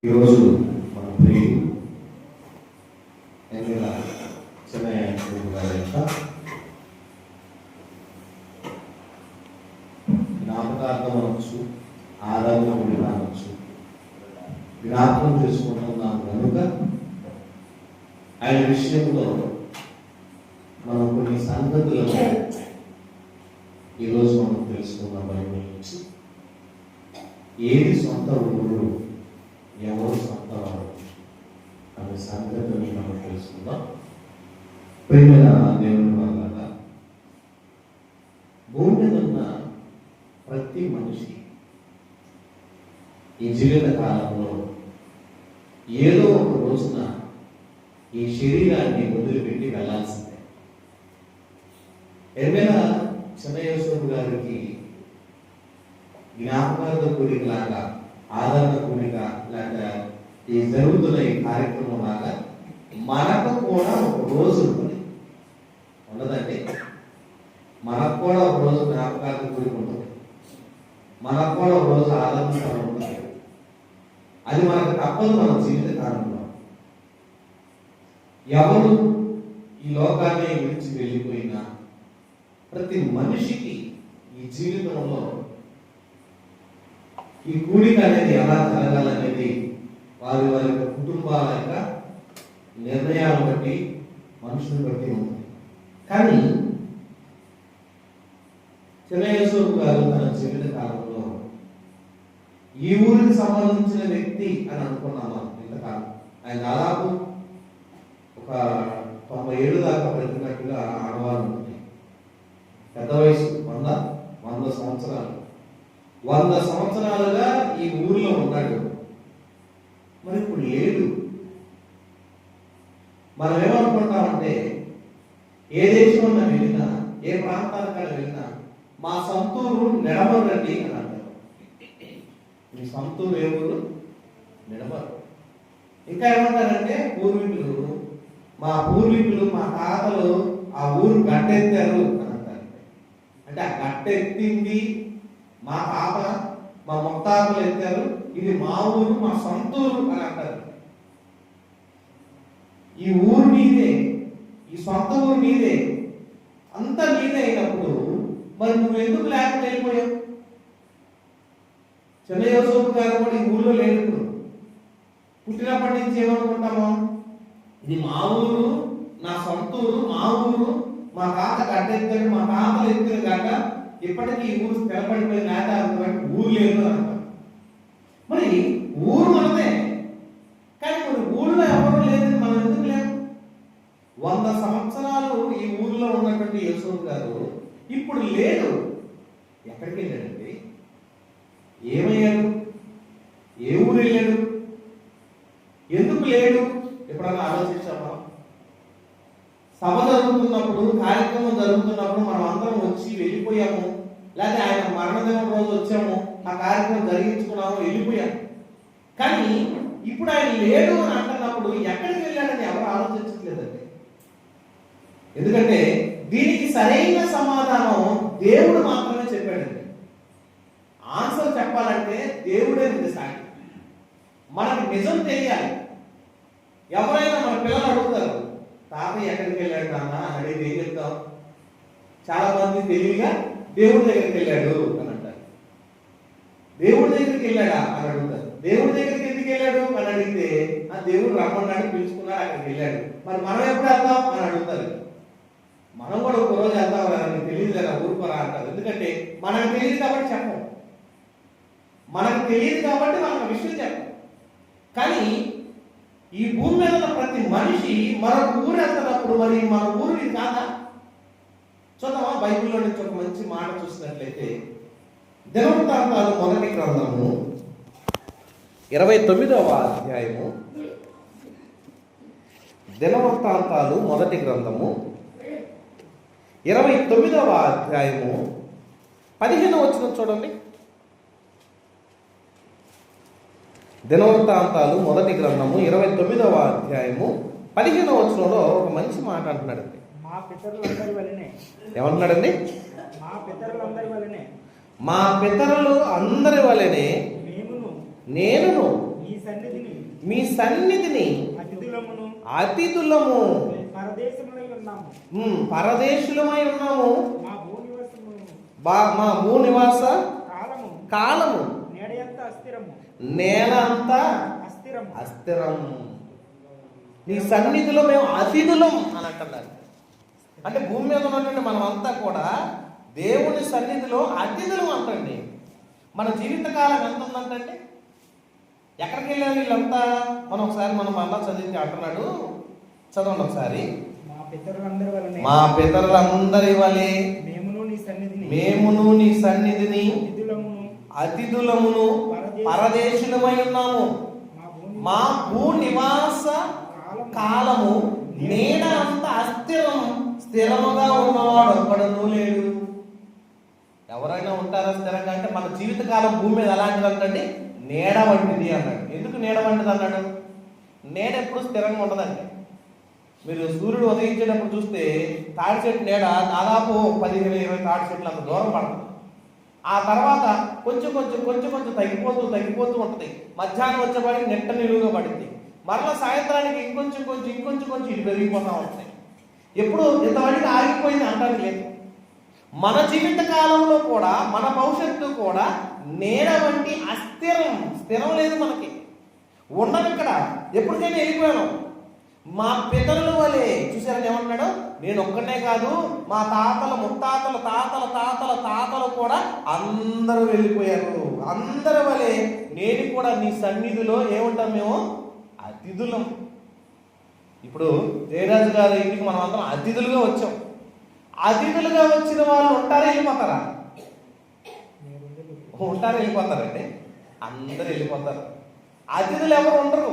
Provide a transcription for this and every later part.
ఈరోజు మన ప్రియులు ఎన్నిల చెన్నయ్య గారి యొక్క జ్ఞాపకార్థం అనొచ్చు, ఆరాధన అనొచ్చు, జ్ఞాపకం చేసుకుంటున్నాం కనుక ఆయన విషయంలో మనం కొన్ని సంగతులను ఈరోజు మనం తెలుసుకున్న బైబిల్ నుంచి ఏది సొంత ఊరు, ఎవరు సొంత వారు అనే సంగతిని మనం తెలుసుకుందాం. ప్రియమైన దేవుని వల్ల భూమి మీద ఉన్న ప్రతి మనిషి ఈ జీవిత కాలంలో ఏదో ఒక రోజున ఈ శరీరాన్ని వదిలిపెట్టి వెళ్ళాల్సిందే. ఏమైనా చిన్నయోసేపు గారికి జ్ఞాపకార్థ కూడిక లాగా, ఆదరణ కూడిక లాగా ఈ జరుగుతున్న ఈ కార్యక్రమం లాగా మనకు కూడా ఒక రోజు ఉంటుంది, ఉండదండి? మనకు కూడా ఒక రోజు జ్ఞాపకార్థ కూడిక ఉంటుంది, మనకు కూడా ఒక రోజు ఆదరణ ఉంటుంది. అది మనకు తప్పదు మన జీవిత కాలంలో. ఎవరు ఈ లోకాన్ని విడిచి వెళ్ళిపోయినా ప్రతి మనిషికి ఈ జీవితంలో ఈ కూడిక అనేది ఎలా జరగాలనేది వారి వారి కుటుంబాల యొక్క నిర్ణయాలను బట్టి, మనుషులను బట్టి ఉంటుంది. కానీ చిన్నయోసేపు గారు తన జీవిత కాలంలో ఈ ఊరికి సంబంధించిన వ్యక్తి అని అనుకున్నాము ఇంతకాలం. ఆయన దాదాపు ఒక 90 ఏళ్ళు దాకా బ్రతికినట్టుగా ఆడవాళ్ళు ఉంటుంది. పెద్ద వయసు 100 సంవత్సరాలు, 100 సంవత్సరాలుగా ఈ ఊరిలో ఉన్నాడు. మరి ఇప్పుడు లేడు. మనం ఏమనుకుంటామంటే ఏ దేశంలో వెళ్ళినా, ఏ ప్రాంతానికి వెళ్ళినా మా సొంతూరు నిడమరు రండి అని అంటారు. మీ సొంతూరు ఏ ఊరు? నిడమరు. ఇంకా ఏమంటారంటే పూర్వీకులు, మా పూర్వీకులు, మా తాతలు ఆ ఊరు గట్టెత్తారు అని అంటారు. అంటే ఆ గట్టెత్తింది మా తాత, మా ముత్తాతలు ఎత్తారు, ఇది మా ఊరు, మా సొంతూరు అని అంటారు. ఈ ఊరు నీదే, ఈ సొంత ఊరు నీదే, అంతా నీదే అయినప్పుడు మరి నువ్వు ఎందుకు లేకుండా వెళ్ళిపోయావు? చిన్నయోసేపు గారు కూడా ఈ ఊళ్ళో లేడు. పుట్టినప్పటి నుంచి ఏమనుకుంటాము? ఇది మా ఊరు, నా సొంత ఊరు, మా ఊరు, మా తాత గడ్డెత్తాడు, మా తాతలు ఎత్తిన గడ్డ, ఇప్పటికీ ఈ ఊరు స్థిరపడిపోయి లేక ఊరు లేదు అంటారు. మరి ఊరు మనదే, కానీ మరి ఊళ్ళో ఎవరు లేదు, మనం ఎందుకు లేము? 100 సంవత్సరాలు ఈ ఊర్లో ఉన్నటువంటి యోసేపు గారు ఇప్పుడు లేడు. ఎక్కడికి వెళ్ళాడండి? ఏమయ్యాడు? ఏ ఊరు వెళ్ళాడు? ఎందుకు లేడు? ఎప్పుడన్నా ఆలోచించామా? సభ జరుగుతున్నప్పుడు, కార్యక్రమం జరుగుతున్నప్పుడు మనం అందరం వచ్చి వెళ్ళిపోయాము, లేదా ఆయన మరణదినం రోజు వచ్చాము, ఆ కార్యక్రమం జరిగించుకున్నాము, వెళ్ళిపోయాము. కానీ ఇప్పుడు ఆయన లేడు అని అంటున్నప్పుడు ఎక్కడికి వెళ్ళాడని ఎవరు ఆలోచించట్లేదండి. ఎందుకంటే దీనికి సరైన సమాధానం దేవుడు మాత్రమే చెప్పాడండి. ఆన్సర్ చెప్పాలంటే దేవుడే సాటి. మనకు నిజం తెలియాలి. ఎవరైనా మన పిల్లలు అడుగుతారు, తాతయ్య ఎక్కడికి వెళ్ళాడు నాన్న అని అడిగి ఏం చెప్తాం? చాలా మంది తెలివిగా దేవుడి దగ్గరికి వెళ్ళాడు అని అంటారు. దేవుడి దగ్గరికి వెళ్ళాడా అని అడుగుతారు. దేవుడి దగ్గరికి ఎందుకు వెళ్ళాడు అని అడిగితే, ఆ దేవుడు రమ్మన్నాడు, పిలుచుకున్నాడు, అక్కడికి వెళ్ళాడు. మరి మనం ఎప్పుడు వెళ్తాం అని అడుగుతారు. మనం కూడా ఒక రోజు వెళ్తాం కదా, నీకు తెలియదు కదా, ఊరుకోరా అంటారు. ఎందుకంటే మనకు తెలియదు కాబట్టి చెప్పం, మనకు తెలియదు కాబట్టి మనకు విషయం చెప్పం. కానీ ఈ భూమి మీద ఉన్న ప్రతి మనిషి మరొక ఊరు వెళ్తున్నప్పుడు మరి మన ఊరు ఇది కాదా? చూద్దామా? బైబిల్లో నుంచి ఒక మంచి మాట చూసినట్లయితే దినవృత్తాంతాలు మొదటి గ్రంథము 29వ అధ్యాయము, దినవృత్తాంతాలు మొదటి గ్రంథము 29వ అధ్యాయము 15వ వచనం చూడండి. దినవృత్తాంతాలు మొదటి గ్రంథము 29వ అధ్యాయము 15వ వచనంలో ఒక మంచి మాట అంటున్నాడండి. మా పితరులందరి వలనే. ఏమంటున్నాడండి? మా పితరులందరి వలనే మా పితరులు అందరి వలనే మేమును నేనును ఈ ఈ సన్నిధిని మీ సన్నిధిని అతిథులమును అతిథులము పరదేశములై ఉన్నాము. పరదేశులమై ఉన్నాము. మా భూనివాసమును మా భూనివాస కాలము కాలము నేడయంత అస్థిరము. నేల అంతా అస్థిరము. అస్థిరం. నీ సన్నిధిలో మేము అతిథులం అని అంటున్నారు. అంటే భూమి మీద ఉన్నటువంటి మనం అంతా కూడా దేవుని సన్నిధిలో అతిథులం అంటండి. మన జీవితకాలం ఎంత ఉందంటండి? ఎక్కడికి వెళ్ళారు వీళ్ళంతా? మనం ఒకసారి మనం మళ్ళా చదివించి అంటున్నాడు, చదవండి ఒకసారి. మా పితరులందరి వలనే మా పితరులందరి వలె మేమును నీ సన్నిధిని అతిథులమును పరదేశులమై ఉన్నాము. మా భూ నివాస కాలము నేడ అంత అస్థిరం. స్థిరముగా ఉన్నవాడు ఒక్కడును లేడు. ఎవరైనా ఉంటారా స్థిరంగా? అంటే మన జీవితకాలం భూమి మీద ఎలాంటిది అంటండి? నీడ వంటిది అన్నాడు. ఎందుకు నీడ వంటిది అన్నాడు? నీడ ఎప్పుడు స్థిరంగా ఉండదండి. మీరు సూర్యుడు ఉదయించేటప్పుడు చూస్తే తాడి చెట్టు నీడ దాదాపు 15-20 తాడి చెట్లు అంత దూరం పడుతుంది. ఆ తర్వాత కొంచెం కొంచెం కొంచెం కొంచెం తగ్గిపోతూ ఉంటుంది. మధ్యాహ్నం వచ్చేవాడికి నెట్ట నిలువుగా పడింది. మరలా సాయంత్రానికి ఇంకొంచెం కొంచెం ఇటు పెరిగిపోతూ ఉంటుంది. ఎప్పుడు ఇంతవరకు ఆగిపోయింది అంటానికి లేదు. మన జీవిత కాలంలో కూడా మన భవిష్యత్తు కూడా నీడ వంటి అస్థిరం. స్థిరం లేదు మనకి. ఉండదు ఇక్కడ. ఎప్పటికైనా వెళ్ళిపోయాను. మా పితరుల వలె చూసారని ఏమన్నాడు? నేను ఒక్కనే కాదు, మా తాతల ముత్తాతల తాతల తాతల తాతలు కూడా అందరూ వెళ్ళిపోయారు. అందరి వలె నేను కూడా నీ సన్నిధిలో ఏముంటాం? మేము అతిథులం. ఇప్పుడు జయరాజు గారి ఇంటికి మనం అందరం అతిథులుగా వచ్చాం. అతిథులుగా వచ్చిన వాళ్ళు ఉంటారా వెళ్ళిపోతారా? ఉంటారా వెళ్ళిపోతారండి? అందరూ వెళ్ళిపోతారు. అతిథులు ఎవరు ఉండరు.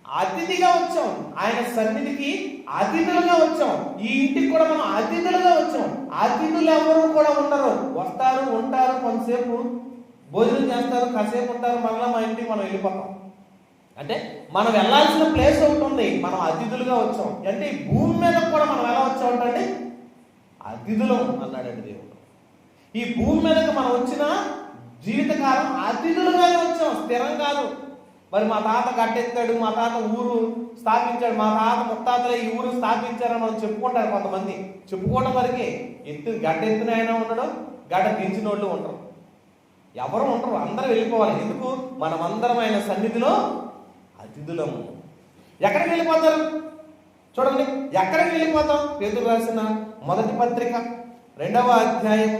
అతిథిగా వచ్చాం. ఆయన సన్నిధికి అతిథులుగా వచ్చాం. ఈ ఇంటికి కూడా మనం అతిథులుగా వచ్చాం. అతిథులు ఎవరు కూడా ఉండరు. వస్తారు, ఉంటారు, కొంతసేపు భోజనం చేస్తారు, కాసేపు ఉంటారు, మళ్ళీ మా ఇంటికి మనం వెళ్ళిపోతాం. అంటే మనం వెళ్ళాల్సిన ప్లేస్ ఒకటి ఉంది. మనం అతిథులుగా వచ్చాం. అంటే ఈ భూమి మీద కూడా మనం ఎలా వచ్చామంటే అతిథులం అన్నాడండి దేవుడు. ఈ భూమి మీదకి మనం వచ్చిన జీవితకాలం అతిథులుగానే వచ్చాం, స్థిరం కాదు. మరి మా తాత గట్టెత్తాడు, మా తాత ఊరు స్థాపించాడు, మా తాత ముత్తాతలే ఈ ఊరు స్థాపించారని మనం చెప్పుకుంటారు కొంతమంది. చెప్పుకోవడం వరకే. గడ్డెత్తిన ఆయన ఉండడు, గడ్డ దించిన వాళ్ళు ఉండరు. ఎవరు ఉండరు. అందరూ వెళ్ళిపోవాలి. ఎందుకు? మనమందరం ఆయన సన్నిధిలో అతిథులము. ఎక్కడికి వెళ్ళిపోతారు చూడండి. ఎక్కడికి వెళ్ళిపోతాం? పేతురు రాసిన మొదటి పత్రిక 2వ అధ్యాయం.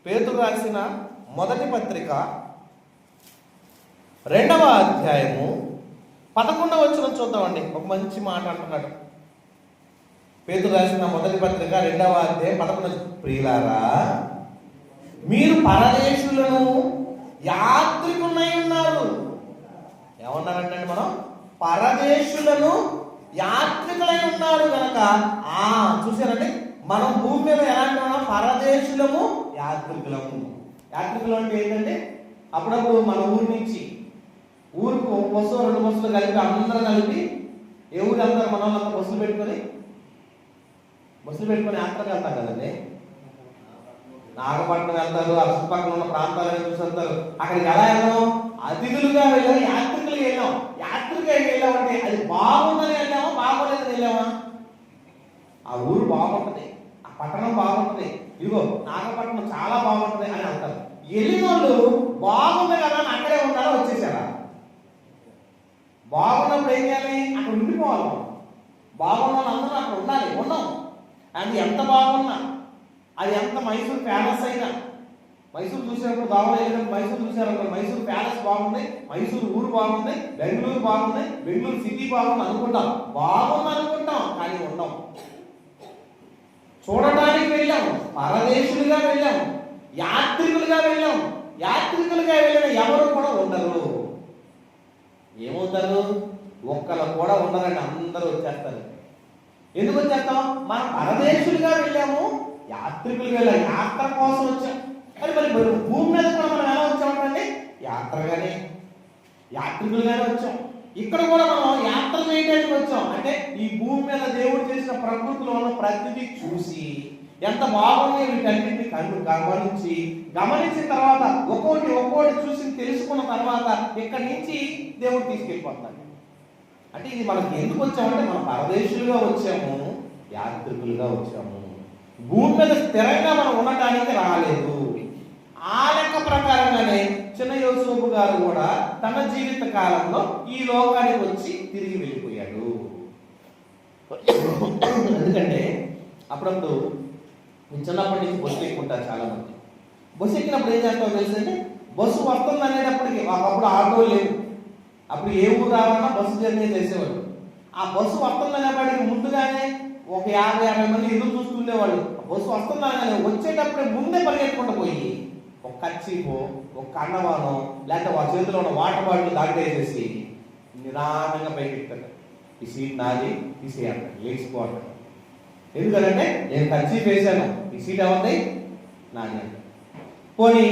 పేతురు రాసిన మొదటి పత్రిక 2వ అధ్యాయము 11వ వచనం చూద్దామండి. ఒక మంచి మాట అంటున్నాడు. పేతురు రాసిన మొదటి పత్రిక 2వ అధ్యాయం 11. ప్రియులారా, మీరు పరదేశులను యాత్రికులై ఉన్నారు. ఏమన్నారంటే మనం పరదేశులను యాత్రికులై ఉన్నారు కనుక చూసారండి, మనం భూమి మీద ఎలాంటి ఉన్నాం? పరదేశులము, యాత్రికులము. యాత్రికులు అంటే ఏంటంటే అప్పుడప్పుడు మన ఊరి నుంచి ఊరికి ఒక బస్సు 2 బస్సులు కలిపి అందరూ కలిపి ఏ ఊరు వెళ్తారు? మన వాళ్ళంతా బస్సులు పెట్టుకొని యాత్రకు వెళ్తారు కదండి. నాగపట్నం వెళ్తారు, ఆ చుట్టుపక్కల ఉన్న ప్రాంతాలను చూసి వెళ్తారు. అక్కడికి ఎలా వెళ్ళాం? అతిథులుగా వెళ్ళాం, యాత్రికులుగా వెళ్ళాం. యాత్రికులుగా వెళ్ళామంటే అది బాగుందని వెళ్ళామా, బాగోలేదని వెళ్ళామా? ఆ ఊరు బాగుంటుంది, ఆ పట్టణం బాగుంటుంది, ఇదిగో నాగపట్నం చాలా బాగుంటుంది అని అంటారు. వెళ్ళిన వాళ్ళు బాగుంది కదా అని అక్కడే ఉన్నారా, వచ్చేసారా? బాగున్నప్పుడు ఏం చేయాలి? అక్కడ ఉండిపోవాలి. బాగున్న వాళ్ళు అందరూ అక్కడ ఉండాలి. ఉన్నాం. అది ఎంత బాగున్నా, అది ఎంత మైసూర్ ప్యాలెస్ అయినా, మైసూరు చూసినప్పుడు దావా వెళ్ళినప్పుడు మైసూరు చూసారు, మైసూరు ప్యాలెస్ బాగుంది, మైసూరు ఊరు బాగుంది, బెంగళూరు బాగుంది, బెంగళూరు సిటీ బాగుంది అనుకుంటాం. బాగుంది అనుకుంటాం, కానీ ఉన్నాం. చూడటానికి వెళ్ళాం, పరదేశులుగా వెళ్ళాం, యాత్రికులుగా వెళ్ళాం. యాత్రికులుగా వెళ్ళిన ఎవరు కూడా ఉండరు. ఏమవుతారు? ఒక్కరు కూడా ఉండరండి, అందరూ వచ్చేస్తారు. ఎందుకు వచ్చేస్తాం? మనం పరదేశులుగా వెళ్ళాము, యాత్రికులుగా వెళ్ళాం, యాత్ర కోసం వచ్చాం. మరి భూమి మీద కూడా మనం ఎలా వచ్చామంటే యాత్రికులుగానే వచ్చాం. ఇక్కడ కూడా మనం యాత్ర చేయడానికి వచ్చాం. అంటే ఈ భూమి మీద దేవుడు చేసిన ప్రకృతిలో ఉన్న ప్రతిదీ చూసి ఎంత బాగున్నాయి వీటన్నింటినీ గమనించిన తర్వాత ఒక్కోటి చూసి తెలుసుకున్న తర్వాత ఇక్కడి నుంచి దేవుడు తీసుకెళ్ళిపోతాడు. అంటే ఇది మనకి ఎందుకు వచ్చామంటే మనం పరదేశులుగా వచ్చాము, యాత్రికులుగా వచ్చాము. భూమి మీద స్థిరంగా మనం ఉండటానికి రాలేదు. ఆ లెక్క ప్రకారంగానే చిన్న యోసేపు గారు కూడా తన జీవిత కాలంలో ఈ లోకానికి వచ్చి తిరిగి వెళ్ళిపోయాడు. ఎందుకంటే అప్పుడప్పుడు చిన్నప్పటి నుంచి బస్సు ఎక్కుంటారు చాలా మంది. బస్సు ఎక్కినప్పుడు ఏం చేస్తామో తెలుసంటే, బస్సు వస్తుంది అనేటప్పటికి ఒకప్పుడు ఆటో లేవు, అప్పుడు ఏ ఊరు రావాలన్నా బస్సు జర్నీ చేసేవాళ్ళు. ఆ బస్సు వస్తుంది అనేప్పటికి ముందుగానే ఒక 50 మంది ఎదురు చూస్తుండేవాళ్ళు. బస్సు వస్తుందనగానే వచ్చేటప్పుడే ముందే పరిగెత్తుకుంటూ పోయి ఒక కర్చీఫో, ఒక కండవానో, లేకపోతే వాళ్ళ చేతిలో ఉన్న వాటర్ బాటిల్ దాటేసేసి నిదానంగా పైకి ఎక్కుతాడు. ఈ సీట్ నాది, తీసేయాలి, లేచిపోవాలి. ఎందుకంటే నేను కర్చీఫ్ వేసాను, ఈ సీట్ ఎవరిది, నాది అంట. పోనీ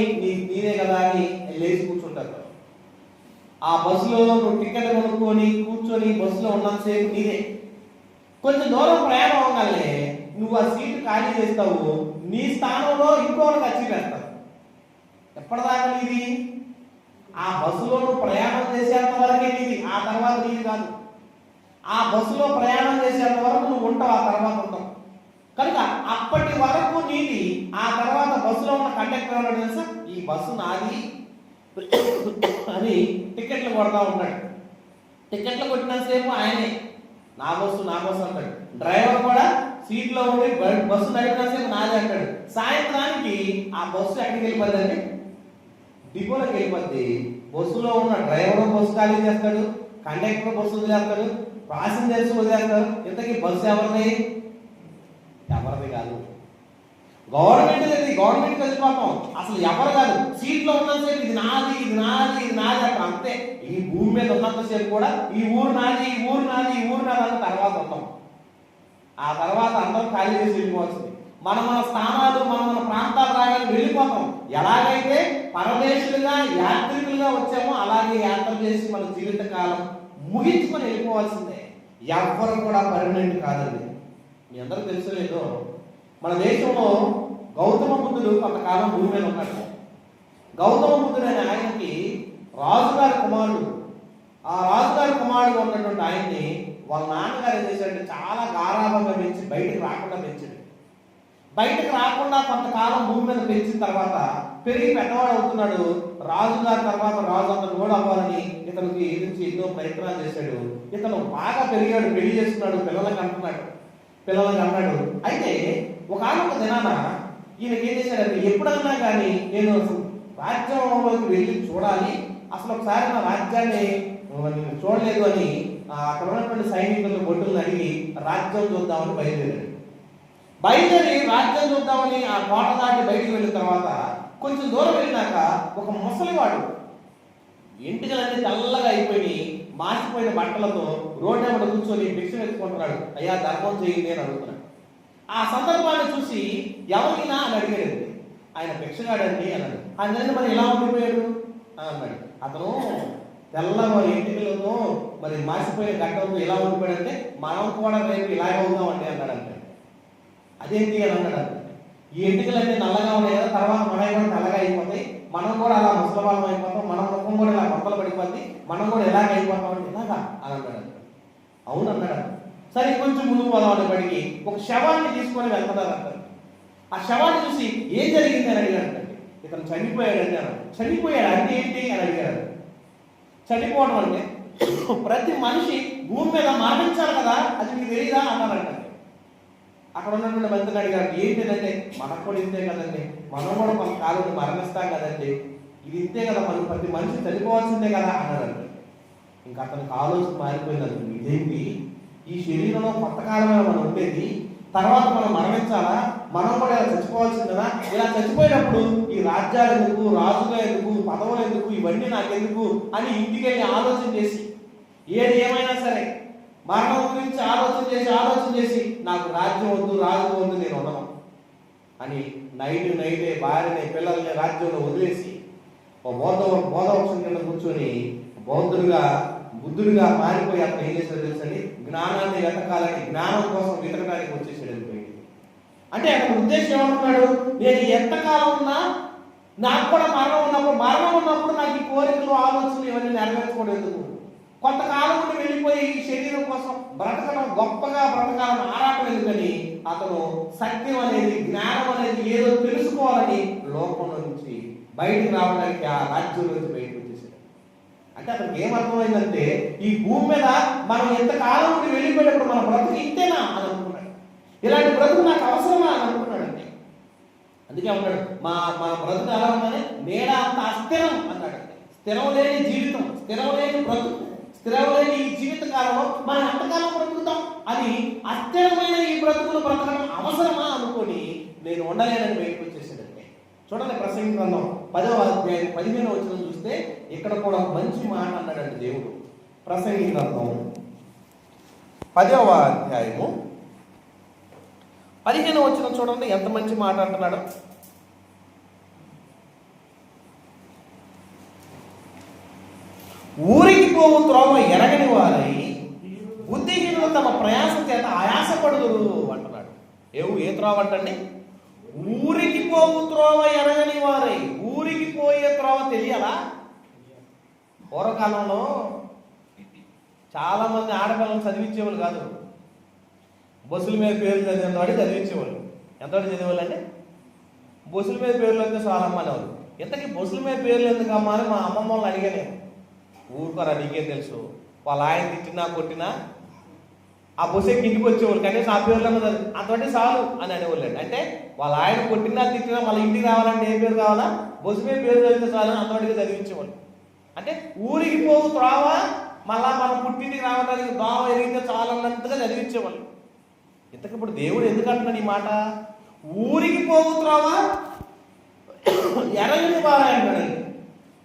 నీదే కదా అని లేచి కూర్చుంటారు. ఆ బస్సులో నువ్వు టికెట్ కొనుక్కొని కూర్చొని బస్సులో ఉన్నంతసేపు నీదే. కొంచెం దూరం ప్రయాణం అవగానే నువ్వు ఆ సీటు ఖాళీ చేస్తావు, నీ స్థానంలో ఇంకోటి కర్చీఫ్ వేస్తావు. ఎప్పటిదాకా నీది? ఆ బస్సులో నువ్వు ప్రయాణం చేసేంత వరకే నీది, ఆ తర్వాత నీది కాదు. ఆ బస్సులో ప్రయాణం చేసేంత వరకు నువ్వు ఉంటావు, ఆ తర్వాత ఉంటావు. కనుక అప్పటి వరకు నీది. ఆ తర్వాత బస్సులో ఉన్న కండక్టర్ ఏమన్నా తెలుసా, ఈ బస్సు నాది అని టికెట్లు కొడతా ఉంటాడు. టికెట్లు కొట్టినంతసేపు ఆయనే నా బస్సు అంటాడు. డ్రైవర్ కూడా సీట్లో ఉండి బస్సు నడిపినంతసేపు నాదే అంటాడు. సాయంత్రానికి ఆ బస్సు ఎక్కడికి వెళ్ళిపోద్దండి, డిపోలోకి వెళ్ళిపోద్ది. బస్సులో ఉన్న డ్రైవర్ బస్సు ఖాళీ చేస్తాడు, కండక్టర్ బస్సు వదిలేస్తాడు, ప్యాసింజర్స్ వదిలేస్తారు. ఇంతకీ బస్సు ఎవరిది కాదు, గవర్నమెంట్కి వెళ్ళిపోతాం. అసలు ఎవరు కాదు, సీట్లో ఉన్నంతసేపు ఇది నాది అంటారు అంతే. ఈ భూమి మీద ఉన్నంతసేపు కూడా ఈ ఊరు నాది అన్న తర్వాత ఉంటాం. ఆ తర్వాత అందరం ఖాళీ చేసి వెళ్ళిపోవచ్చు. మన స్థానాలు మన ప్రాంతాలు రాగానే వెళ్ళిపోతాం. ఎలాగైతే పరదేశులుగా యాత్రికులుగా వచ్చామో అలాగే యాత్ర చేసి మన జీవిత కాలం ముగించుకొని వెళ్ళిపోవాల్సిందే. ఎవ్వరు కూడా పర్మనెంట్ కాదండి. మీ అందరూ తెలుసు లేదో, మన దేశంలో గౌతమ బుద్ధుడు కొంతకాలం భూమి మీద ఉన్నాడు. గౌతమ బుద్ధుడు అనే ఆయనకి రాజుగారి కుమారుడు. ఆ రాజుగారి కుమారుడు ఉన్నటువంటి ఆయన్ని వాళ్ళ నాన్నగారు ఏం చేశాడంటే చాలా గారాభంగా పెంచి బయటకు రాకుండా పెంచాడు. బయటకు రాకుండా కొంతకాలం భూమి మీద పెంచిన తర్వాత పెరిగి పెద్దవాడు అవుతున్నాడు. రాజుగారి తర్వాత రాజు అంత కూడా అవ్వాలని ఇతనికి నుంచి ఎన్నో ప్రయత్నాలు చేశాడు. ఇతను బాగా పెరిగాడు, పెళ్లి చేస్తున్నాడు, పిల్లలకు అన్నాడు. అయితే ఒక దినాన ఈయనకి ఏం చేశాడంటే, ఎప్పుడన్నా కానీ నేను రాజ్యంలోకి వెళ్ళి చూడాలి, అసలు ఒకసారి నా రాజ్యాన్ని నేను చూడలేదు అని అక్కడ ఉన్నటువంటి సైనికులను బొట్టులను అడిగి రాజ్యం చూద్దామని బయలుదేరి రాజ్యం చూద్దామని ఆ కోట దాటి బయటికి వెళ్ళిన తర్వాత కొంచెం దూరం వెళ్ళినాక ఒక ముసలివాడు ఎంటికలన్నీ తెల్లగా అయిపోయి మాసిపోయిన బట్టలతో రోడ్డు వెంబడి కూర్చొని భిక్ష వెతుకుంటున్నాడు. అయ్యా ధర్మం చేయండి అని అడుగుతున్నాడు. ఆ సందర్భాన్ని చూసి ఎవరినా అని అడిగాడు. ఆయన భిక్షగాడండి అన్నాడు. ఆయన మరి ఎలా ఉండిపోయాడు అన్నాడు. అతను తెల్ల ఎంటికలతో మరి మాసిపోయిన గడ్డంతో ఎలా ఉండిపోయాడు అంటే, మనం కూడా రేపు ఇలాగే అవుతామండి అన్నాడు. అంటే అదేంటి అని అన్నాడు. ఈ ఎంటికలన్నీ నల్లగా ఉన్నాయి కదా, తర్వాత మనవి కూడా నల్లగా అయిపోతాయి, మనం కూడా అలా ముసలవాళ్ళం అయిపోతాం, మన ముఖం కూడా ఇలా మొక్కలు పడిపోద్ది, మనం కూడా ఎలాగ అయిపోతాం అంటే ఇలాగా అని అన్నాడు. అవును అన్నాడు. సరే కొంచెం ముందుకు పోదామని బడికి ఒక శవాన్ని తీసుకొని వెళ్తున్నారు అంటారు. ఆ శవాన్ని చూసి ఏం జరిగింది అని అడిగాడు. ఇతను చనిపోయాడండి అన్నాడు. చనిపోయాడు అంటే ఏంటి అని అడిగాడు. చనిపోవడం అంటే ప్రతి మనిషి భూమి మీద మరణించాలి కదా, అది మీకు తెలియదా అన్నారంట. అక్కడ ఉన్నటువంటి మంత్రిని అడిగారు, ఏంటిదంటే మనకు కూడా ఇంతే కదండి, మనం కూడా మన కాలం మరణిస్తాం కదండి, ఇది ఇంతే కదా, మనం ప్రతి మనిషి చనిపోవాల్సిందే కదా అన్నారంట. ఇంకా అతనికి ఆలోచన మారిపోయింది. ఇదేంటి, ఈ శరీరంలో కొంతకాలమైన మనం ఉండేది, తర్వాత మనం మరణించాలా, మనం కూడా ఇలా చచ్చిపోవాల్సింది కదా, ఇలా చచ్చిపోయినప్పుడు ఈ రాజ్యాలు ఎందుకు, రాజుగా ఎందుకు, పదవులు ఎందుకు, ఇవన్నీ నాకెందుకు అని ఇంటికి వెళ్ళి ఆలోచన చేసి, ఏది ఏమైనా సరే మరణం గురించి ఆలోచన చేసి నాకు రాజ్యం వద్దు, రాజు వద్దు, నేను ఉండను అని నైటే భార్యని పిల్లల్ని రాజ్యంలో వదిలేసి బోధవృక్షం కింద కూర్చొని బుద్ధుడిగా మారిపోయి అతను ఏం చేశాడు తెలుసండి, జ్ఞానాన్ని వెతకాలని, జ్ఞానం కోసం వెతకడానికి వచ్చేసాడు. అంటే అతని ఉద్దేశం ఏమంటున్నాడు, నేను ఎంతకాలం ఉన్నా నాకు కూడా మరణం ఉన్నప్పుడు నాకు ఈ కోరికలు ఆలోచనలు ఇవన్నీ నెరవేర్చుకోవడం ఎందుకు, కొంతకాలం నుండి వెళ్ళిపోయి ఈ శరీరం కోసం బ్రతకడం, గొప్పగా బ్రతకాలని ఆరాటం ఎందుకని అతను సత్యం అనేది, జ్ఞానం అనేది ఏదో తెలుసుకోవాలని లోకం నుంచి బయటికి రావడానికి, ఆ రాజ్యం నుంచి బయటకు వచ్చేసాడు. అంటే అతనికి ఏమర్థమైందంటే ఈ భూమి మీద మనం ఎంతకాలం నుండి వెళ్ళిపోయినప్పుడు మన బ్రతుకు ఇంతేనా అని అనుకున్నాడు. ఇలాంటి బ్రతుకు నాకు అవసరమా అని అనుకున్నాడు. అంటే అందుకే ఉన్నాడు, మన బ్రతుకు ఎలా ఉందని నేడ అంత అస్థిరం అన్నాడు. స్థిరం లేని జీవితం, స్థిరం లేని బ్రతుకు, స్థిరం లేని ఈ జీవిత కాలంలో మనం ఎంతకాలం బ్రతుకుతాం, అది అస్థిరమైన ఈ బ్రతుకులు బ్రతకడం అవసరమా అనుకొని నేను ఉండలేనని బయటకు వచ్చేసాడంటే. చూడండి ప్రసంగి గ్రంథం 10వ అధ్యాయం 15వ వచనం చూస్తే ఇక్కడ కూడా మంచి మాట అన్నాడండి దేవుడు. ప్రసంగి గ్రంథం 10వ అధ్యాయము 15వ వచనం చూడండి ఎంత మంచి మాట అంటున్నాడు. ఊరికి పోవు త్రోవ ఎరగని వారై బుద్ధిహీనులు తమ ప్రయాస చేత ఆయాసపడుదురు అంటున్నాడు. ఏ త్రోవ అంటండి? ఊరికి పోవు త్రోవ ఎరగని వారై. ఊరికి పోయే త్రోవ తెలియాలా? పూర్వకాలంలో చాలా మంది ఆడపిల్లలు చదివించేవాళ్ళు కాదు, బస్సుల మీద పేర్లు చదివిన వాడి చదివించేవాళ్ళు. ఎంతవరకు చదివేవాళ్ళు అంటే బస్సుల మీద పేర్లు అయితే చాలా అమ్మనేవాళ్ళు. ఇంతకీ బస్సుల మీద పేర్లు ఎందుకు అమ్మా అని మా అమ్మమ్మ వాళ్ళు అడిగానే. ఊరుకోరా, నీకేం తెలుసు, వాళ్ళ ఆయన తిట్టినా కొట్టినా ఆ బస్సు ఎక్కి ఇంటికి వచ్చేవాళ్ళు, కనీసం ఆ పేర్లు అంతటి చాలు అని అనేవాళ్ళు. అంటే వాళ్ళ ఆయన కొట్టినా తిట్టినా మళ్ళీ ఇంటికి రావాలంటే ఏ పేరు కావాలా, బస్సు మీద పేరు చదివితే చాలు అంతటిగా చదివించేవాళ్ళు. అంటే ఊరికి పోవు త్రోవ, మళ్ళా మనం పుట్టింటికి రావడానికి దోవ ఎరిగితే చాలు అన్నట్టుగా చదివించేవాళ్ళు. ఇంతకు ఇప్పుడు దేవుడు ఎందుకు అంటున్నాడు ఈ మాట? ఊరికి పోవు త్రోవ ఎరగని వారా అంటాడు.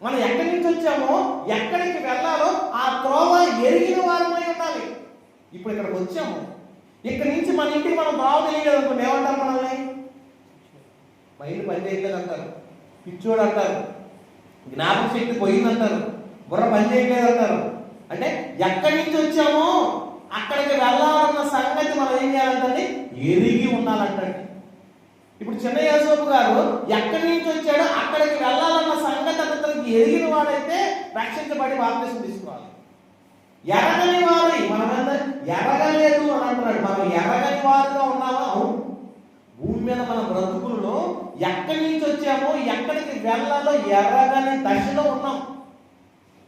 మనం ఎక్కడి నుంచి వచ్చామో, ఎక్కడికి వెళ్ళాలో ఆ త్రోవ ఎరిగిన వారమై ఉండాలి. ఇప్పుడు ఇక్కడికి వచ్చాము, ఇక్కడి నుంచి మన ఇంటికి మనం బాగా తెలియలేదు అనుకోండి, ఏమంటారు మనల్ని? మైండ్ పని చేయట్లేదు అంటారు, పిచ్చోడు అంటారు, జ్ఞాపక శక్తి పోయిందంటారు, బుర్ర పని చేయట్లేదు అంటారు. అంటే ఎక్కడి నుంచి వచ్చామో అక్కడికి వెళ్ళాలన్న సంగతి మనం ఏం చేయాలంటే ఎరిగి ఉండాలంటండి. ఇప్పుడు చిన్న యేసోపు గారు ఎక్కడి నుంచి వచ్చాడో అక్కడికి వెళ్ళాలన్న సంగతి అతనికి ఎరిగిన వాడైతే రక్షించబడి బాప్తిసం తీసుకోవాలి. ఎరగని వారు మనం ఎరగలేదు అని అంటున్నాడు. మనం ఎరగని వారుగా ఉన్నామా? అవును. భూమి మీద మన బ్రతుకుల్లో ఎక్కడి నుంచి వచ్చామో, ఎక్కడికి వెళ్ళాలో ఎరగని దశలో ఉన్నాం.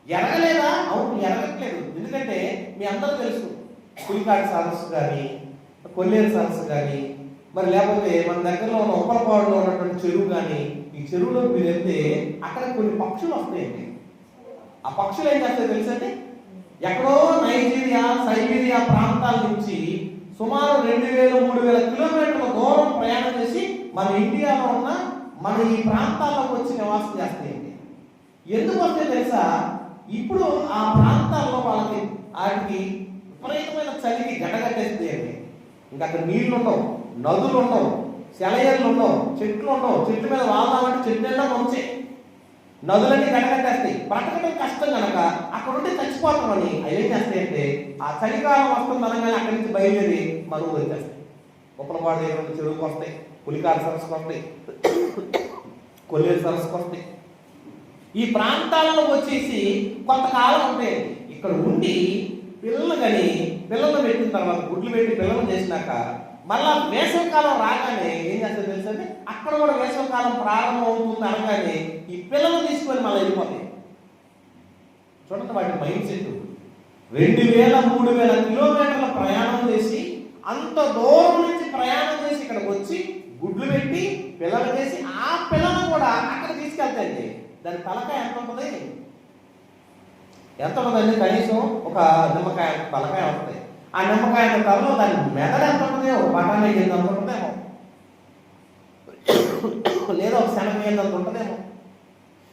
ఎరగలేదా? అవును, ఎరగట్లేదు. ఎందుకంటే మీ అందరూ తెలుసు, పులికాటి సరస్సు కానీ, కొల్లేరు సరస్సు కానీ, మరి లేకపోతే మన దగ్గరలో ఉన్న ఉప్పలపాడులో ఉన్నటువంటి చెరువు కానీ, ఈ చెరువులోకి మీరు వెళ్తే అక్కడ కొన్ని పక్షులు వస్తాయండి. ఆ పక్షులు ఏం చేస్తాయో తెలుసండి? ఎక్కడో నైజీరియా, సైబీరియా ప్రాంతాల నుంచి సుమారు 2000-3000 కిలోమీటర్ల దూరం ప్రయాణం చేసి మన ఇండియాలో ఉన్న మన ఈ ప్రాంతాల్లోకి వచ్చి నివాసం చేస్తాయండి. ఎందుకు వస్తే తెలుసా? ఇప్పుడు ఆ ప్రాంతాల్లో వాటికి విపరీతమైన చలికి గడ్డగట్టేస్తాయండి. ఇంకా అక్కడ నీళ్లు ఉండవు, నదులు ఉండవు, సెలయేళ్ళు ఉండవు, చెట్లు ఉండవు. చెట్ల మీద వాళ్దామంటే చెట్లెల్లో మంచే, నదులన్నీ గడగట్టేస్తాయి. బ్రతకడం కష్టం కనుక అక్కడ ఉంటే చచ్చిపోతామని అవి ఏం చేస్తాయంటే ఆ చలికాలం వస్తుంది అనగానే అక్కడి నుంచి బయలుదేరి మన ఊరు వచ్చేస్తాయి. ఉప్పలపాడు దగ్గర ఉన్న చెరువుకి వస్తాయి, పులికారు సరస్సుకు వస్తాయి, కొల్లేరు సరస్సుకు వస్తాయి. ఈ ప్రాంతాల్లో వచ్చేసి కొంతకాలం ఉంటాయండి. ఇక్కడ ఉండి పిల్లలు పెట్టిన తర్వాత గుడ్లు పెట్టి పిల్లలు చేసినాక మళ్ళా వేసవికాలం రాగానే ఏం చేస్తారు తెలుసండి? అక్కడ కూడా వేసవికాలం ప్రారంభం అవుతుంది అనగానే ఈ పిల్లలు తీసుకొని మళ్ళీ వెళ్ళిపోతాయి. చూడండి వాటి మైండ్ సెట్. 2000-3000 కిలోమీటర్ల ప్రయాణం చేసి, అంత దూరం నుంచి ప్రయాణం చేసి ఇక్కడికి వచ్చి గుడ్లు పెట్టి పిల్లలు చేసి ఆ పిల్లలు కూడా అక్కడ తీసుకెళ్తాయండి. దాని తలకాయ ఎంత ఉంటుంది? ఎంత ఉంటుందండి? కనీసం ఒక నిమ్మకాయ తలకాయ ఉంటుంది. ఆ నిమ్మకాయ తలలో దాని మెదడు ఎంత ఉంటుందో, బఠానీ ఎంత ఉంటుందేమో, లేదా ఒక శనగ ఎంత ఉంటుందేమో.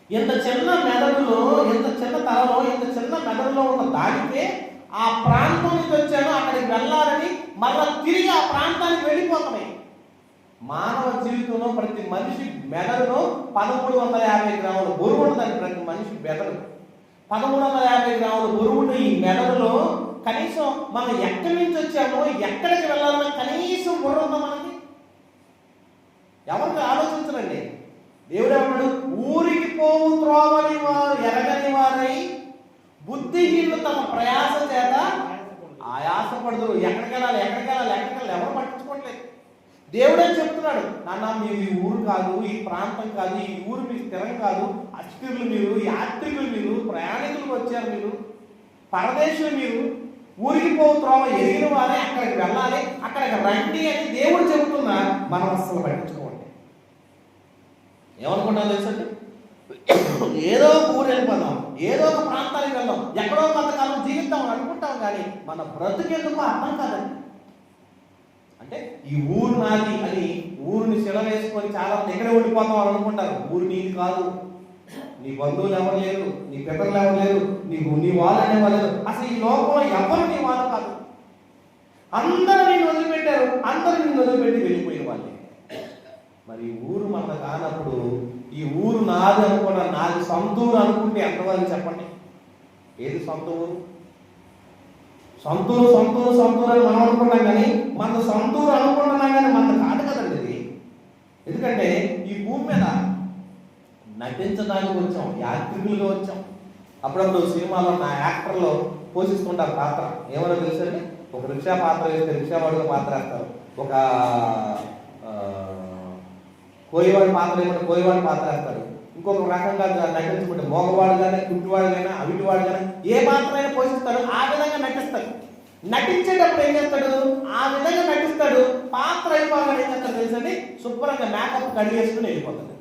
ఇంత చిన్న మెదడులో, ఇంత చిన్న తలలో, ఇంత చిన్న మెదడులో ఉన్న దానికే ఆ ప్రాంతం నుంచి వచ్చాను అక్కడికి వెళ్ళాలని మళ్ళా తిరిగి ఆ ప్రాంతానికి వెళ్ళిపోతున్నాయి. మానవ జీవితంలో ప్రతి మనిషి మెదడులో 1350 గ్రాముల బరువు ఉంటుందండి. ప్రతి మనిషి మెదడు 1350 గ్రాముల బరువు ఉన్న ఈ మెదడులో కనీసం మనం ఎక్కడి నుంచి వచ్చామో, ఎక్కడికి వెళ్ళాలన్నా కనీసం బుర్ర ఉందా మనకి? ఎవరికి ఆలోచించరండి. దేవుడు ఏమన్నాడు? ఊరికి పోవు త్రోవని వారు ఎరగని వారై బుద్ధిహీనులు తమ ప్రయాస చేత ఆయాసపడదు. ఎక్కడికి వెళ్ళాలి ఎవరు పట్టించుకోవట్లేదు. దేవుడే చెప్తున్నాడు, నాన్న మీరు ఈ ఊరు కాదు, ఈ ప్రాంతం కాదు, ఈ ఊరు మీకు స్థిరం కాదు, అస్థిరులు మీరు, యాత్రికులు మీరు, ప్రయాణికులు వచ్చారు, మీరు పరదేశులు, మీరు ఊరికి పోవు త్రోవ ఎరిగిన వారే అక్కడికి వెళ్ళాలి, అక్కడికి రండి అని దేవుడు చెబుతున్నా మనం అస్సలు పట్టించుకోండి. ఏమనుకుంటాం తెలుసండి? ఏదో ఒక ఊరు వెళ్ళిపోదాం, ఏదో ఒక ప్రాంతానికి వెళ్దాం, ఎక్కడో కొంతకాలం జీవితం అనుకుంటాం, కానీ మన బ్రతుకెందుకు అర్థం కాదండి. అంటే ఈ ఊరు నాది అని ఊరిని శిల వేసుకొని చాలా ఎక్కడే ఉండిపోతాం అని అనుకుంటారు. ఊరు నీది కాదు. నీ బంధువులు ఎవరు లేరు, నీ పితరులు ఎవరు లేరు, నీ వాళ్ళు అనేవాళ్ళు లేరు. అసలు ఈ లోకంలో ఎవరు నీ వాళ్ళు కాదు. అందరూ నిన్ను వదిలిపెట్టారు, అందరూ నిన్ను వదిలిపెట్టి వెళ్ళిపోయిన వాళ్ళే. మరి ఊరు మన కానప్పుడు ఈ ఊరు నాది అనుకున్నా, నాది సొంత ఊరు అనుకుంటే ఎంతవరకు చెప్పండి? ఏది సొంత ఊరు? సొంత ఊరు అని మనం అనుకుంటాం, కానీ మన సొంత ఊరు అనుకుంటున్నాం, కానీ మన కాదు కదండి ఇది. ఎందుకంటే ఈ భూమి మీద నటించడానికి వచ్చాం, యాత్రికులుగా వచ్చాం. అప్పుడప్పుడు సినిమాలో నా యాక్టర్లో పోషిస్తుంటారు పాత్ర. ఏమన్నా తెలుసండి? ఒక రిక్షా పాత్ర వేస్తే రిక్షా వాడుగా పాత్ర వేస్తారు, ఒక కోయవాడి పాత్ర ఏమంటే కోయవాడి పాత్ర వేస్తారు, ఇంకొక రకంగా నటించుకుంటే మోగవాడు కానీ కుంటివాడు కానీ అవిటివాడు కానీ ఏ పాత్ర అయినా పోషిస్తాడు, ఆ విధంగా నటిస్తాడు. నటించేటప్పుడు ఏం చేస్తాడు? ఆ విధంగా నటిస్తాడు. పాత్ర అయిపోగానే ఏం చేస్తాడు తెలుసండి? శుభ్రంగా మేకప్ కడిగేసుకుని వెళ్ళిపోతాడు.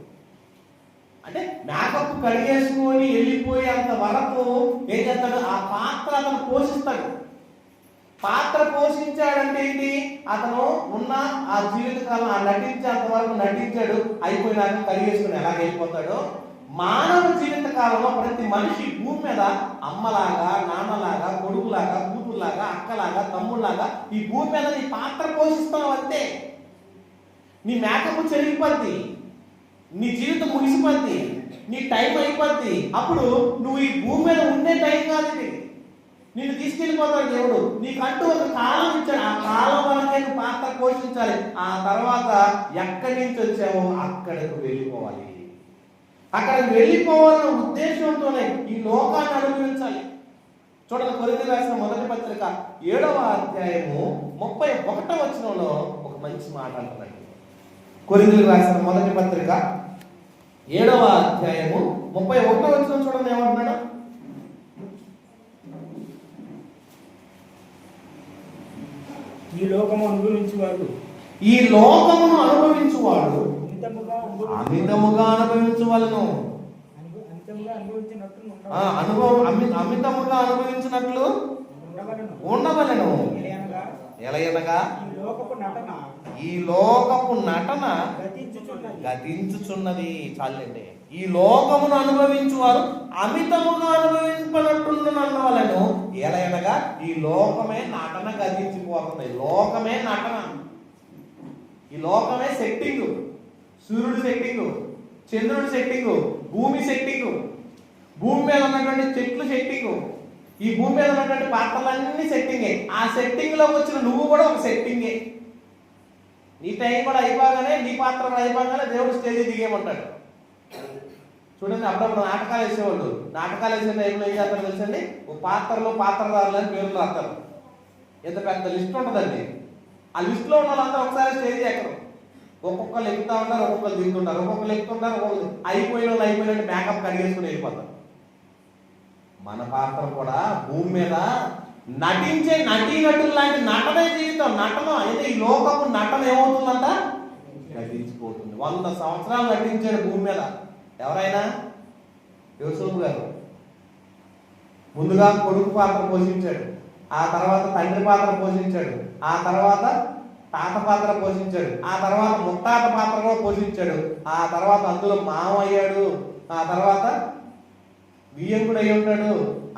అంటే మేకప్ కడిగేసుకొని వెళ్ళిపోయేంత వరకు ఏం చేస్తాడు? ఆ పాత్ర అతను పోషిస్తాడు. పాత్ర పోషించాడంటే ఏంటి? అతను ఉన్న ఆ జీవితకాలం ఆ నటించేంత వరకు నటించాడు, అయిపోయినాక కడిగేసుకుని ఎలాగ వెళ్ళిపోతాడో మానవ జీవిత కాలంలో ప్రతి మనిషి భూమి మీద అమ్మలాగా, నాన్నలాగా, కొడుకులాగా, కూతురులాగా, అక్కలాగా, తమ్ముళ్ళలాగా ఈ భూమి మీద నీ పాత్ర పోషిస్తావు. అంతే. నీ మేకప్ చెరిగిపోద్ది, నీ జీవితం ముగిసిపోద్ది, నీ టైం అయిపోద్ది. అప్పుడు నువ్వు ఈ భూమి మీద ఉండే టైం కాదు ఇది. నిన్ను తీసుకెళ్ళిపోతాడు దేవుడు. నీకంటూ ఒక కాలం ఇచ్చాడు, ఆ కాలం వరకే నువ్వు పాత్ర పోషించాలి. ఆ తర్వాత ఎక్కడి నుంచి వచ్చావో అక్కడికి వెళ్ళిపోవాలి. అక్కడికి వెళ్ళిపోవాలన్న ఉద్దేశంతోనే ఈ లోకాన్ని అనుభవించాలి. చూడండి, కొరింథీయులకు రాసిన మొదటి పత్రిక 7వ అధ్యాయము 31వ వచనంలో ఒక మంచి మాట అంటున్నాడు. కొరింథీయులకు రాసిన మొదటి పత్రిక 7వ అధ్యాయము 31వ వచనం చూడండి ఏమంటున్నాడు? ఈ లోకము అనుభవించువాడు అమితముగా అనుభవించవలను. అమితముగా అనుభవించినట్లు ఉండవలను. ఎలయనగా ఈ లోకపు నటన గతించుచున్నది. చాలండి. ఈ లోకమును అనుభవించు వారు అమితముగా అనుభవింపనట్టుండవలను. ఎలయనగా ఈ లోకమే నటన గతించిపోతుంది. లోకమే నటన. ఈ లోకమే సెట్టింగ్. సూర్యుడు సెట్టింగ్, చంద్రుడు సెట్టింగ్, భూమి సెట్టింగ్, భూమి మీద ఉన్నటువంటి చెట్లు సెట్టింగ్, ఈ భూమి మీద ఉన్నటువంటి పాత్రలన్నీ సెట్టింగే. ఆ సెట్టింగ్ లోకి వచ్చిన నువ్వు కూడా ఒక సెట్టింగే. నీ టైం కూడా అయిపోగానే, నీ పాత్ర కూడా అయిపోగానే దేవుడు స్టేజ్ దిగేమంటాడు. చూడండి, అప్పుడప్పుడు నాటకాలు వేసేవాళ్ళు. నాటకాలు వేసే టైంలో ఏం చేస్తారు తెలుసండి? ఓ పాత్రలో పాత్రదారులు అని పేర్లు రాస్తారు. ఎంత పెద్ద లిస్ట్ ఉంటుందండి. ఆ లిస్టులో ఉన్న వాళ్ళందరూ ఒకసారి స్టేజ్ ఎక్కరు. ఒక్కొక్కరు ఎక్కుతా ఉంటారు, ఒక్కొక్కరు దిగుతుంటారు, ఒక్కొక్కరు ఎక్కుతుంటారు, ఒక్కొక్కరు అయిపోయినట్టు మేకప్ కడిగేసుకుని వెళ్ళిపోతారు. మన పాత్ర కూడా భూమి మీద నటించే నటీనటులు లాంటి నటనే జీవితం. నటన అయితే ఈ లోకపు నటన ఏమవుతుందంట? నటించిపోతుంది. 100 సంవత్సరాలు నటించాడు భూమి మీద. ఎవరైనా? యోసేపు గారు ముందుగా కొడుకు పాత్ర పోషించాడు, ఆ తర్వాత తండ్రి పాత్ర పోషించాడు, ఆ తర్వాత తాత పాత్ర పోషించాడు, ఆ తర్వాత ముత్తాత పాత్ర కూడా పోషించాడు, ఆ తర్వాత అందులో మామ అయ్యాడు, ఆ తర్వాత వియ్యంకుడు అయి ఉంటాడు,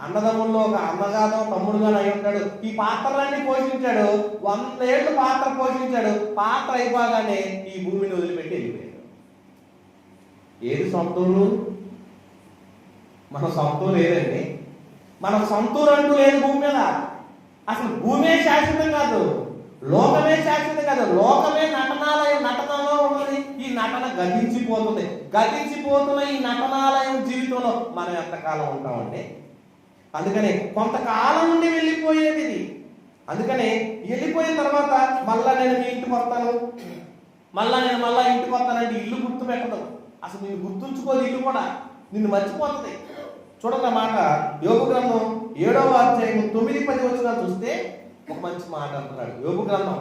అన్నదమ్ముల్లో ఒక అన్నగానో తమ్ముడుగానో అయి ఉంటాడు. ఈ పాత్రలన్నీ పోషించాడు. 100 ఏళ్ళు పాత్ర పోషించాడు. పాత్ర అయిపోగానే ఈ భూమిని వదిలిపెట్టి వెళ్ళిపోయాడు. ఏది సొంతూరు? మన సొంతూరు లేదండి. మన సొంతూరు అంటూ లేదు భూమి మీద. అసలు భూమే శాశ్వతం కాదు. లోకమే శాశ్వతం కాదు, లోకమే నటనాలయం, నటనలో ఉన్నది. ఈ నటన గతించిపోతుంది. గతించిపోతున్న ఈ నటనాలయం జీవితంలో మనం ఎంతకాలం ఉంటామంటే, అందుకని కొంతకాలం నుండి వెళ్ళిపోయేది ఇది. అందుకని వెళ్ళిపోయిన తర్వాత మళ్ళా నేను మీ ఇంటికి వస్తాను, మళ్ళా ఇంటికి వస్తానంటే ఇల్లు గుర్తు పెట్టదు. అసలు నిన్ను గుర్తుంచుకోదు ఇల్లు కూడా, నిన్ను మర్చిపోతుంది. చూడండి మాట యోబు గ్రంథం 7వ అధ్యాయం 9-10 వచనాలు చూస్తే ఒక మంచి మాట అంటున్నాడు. యోబు గ్రంథం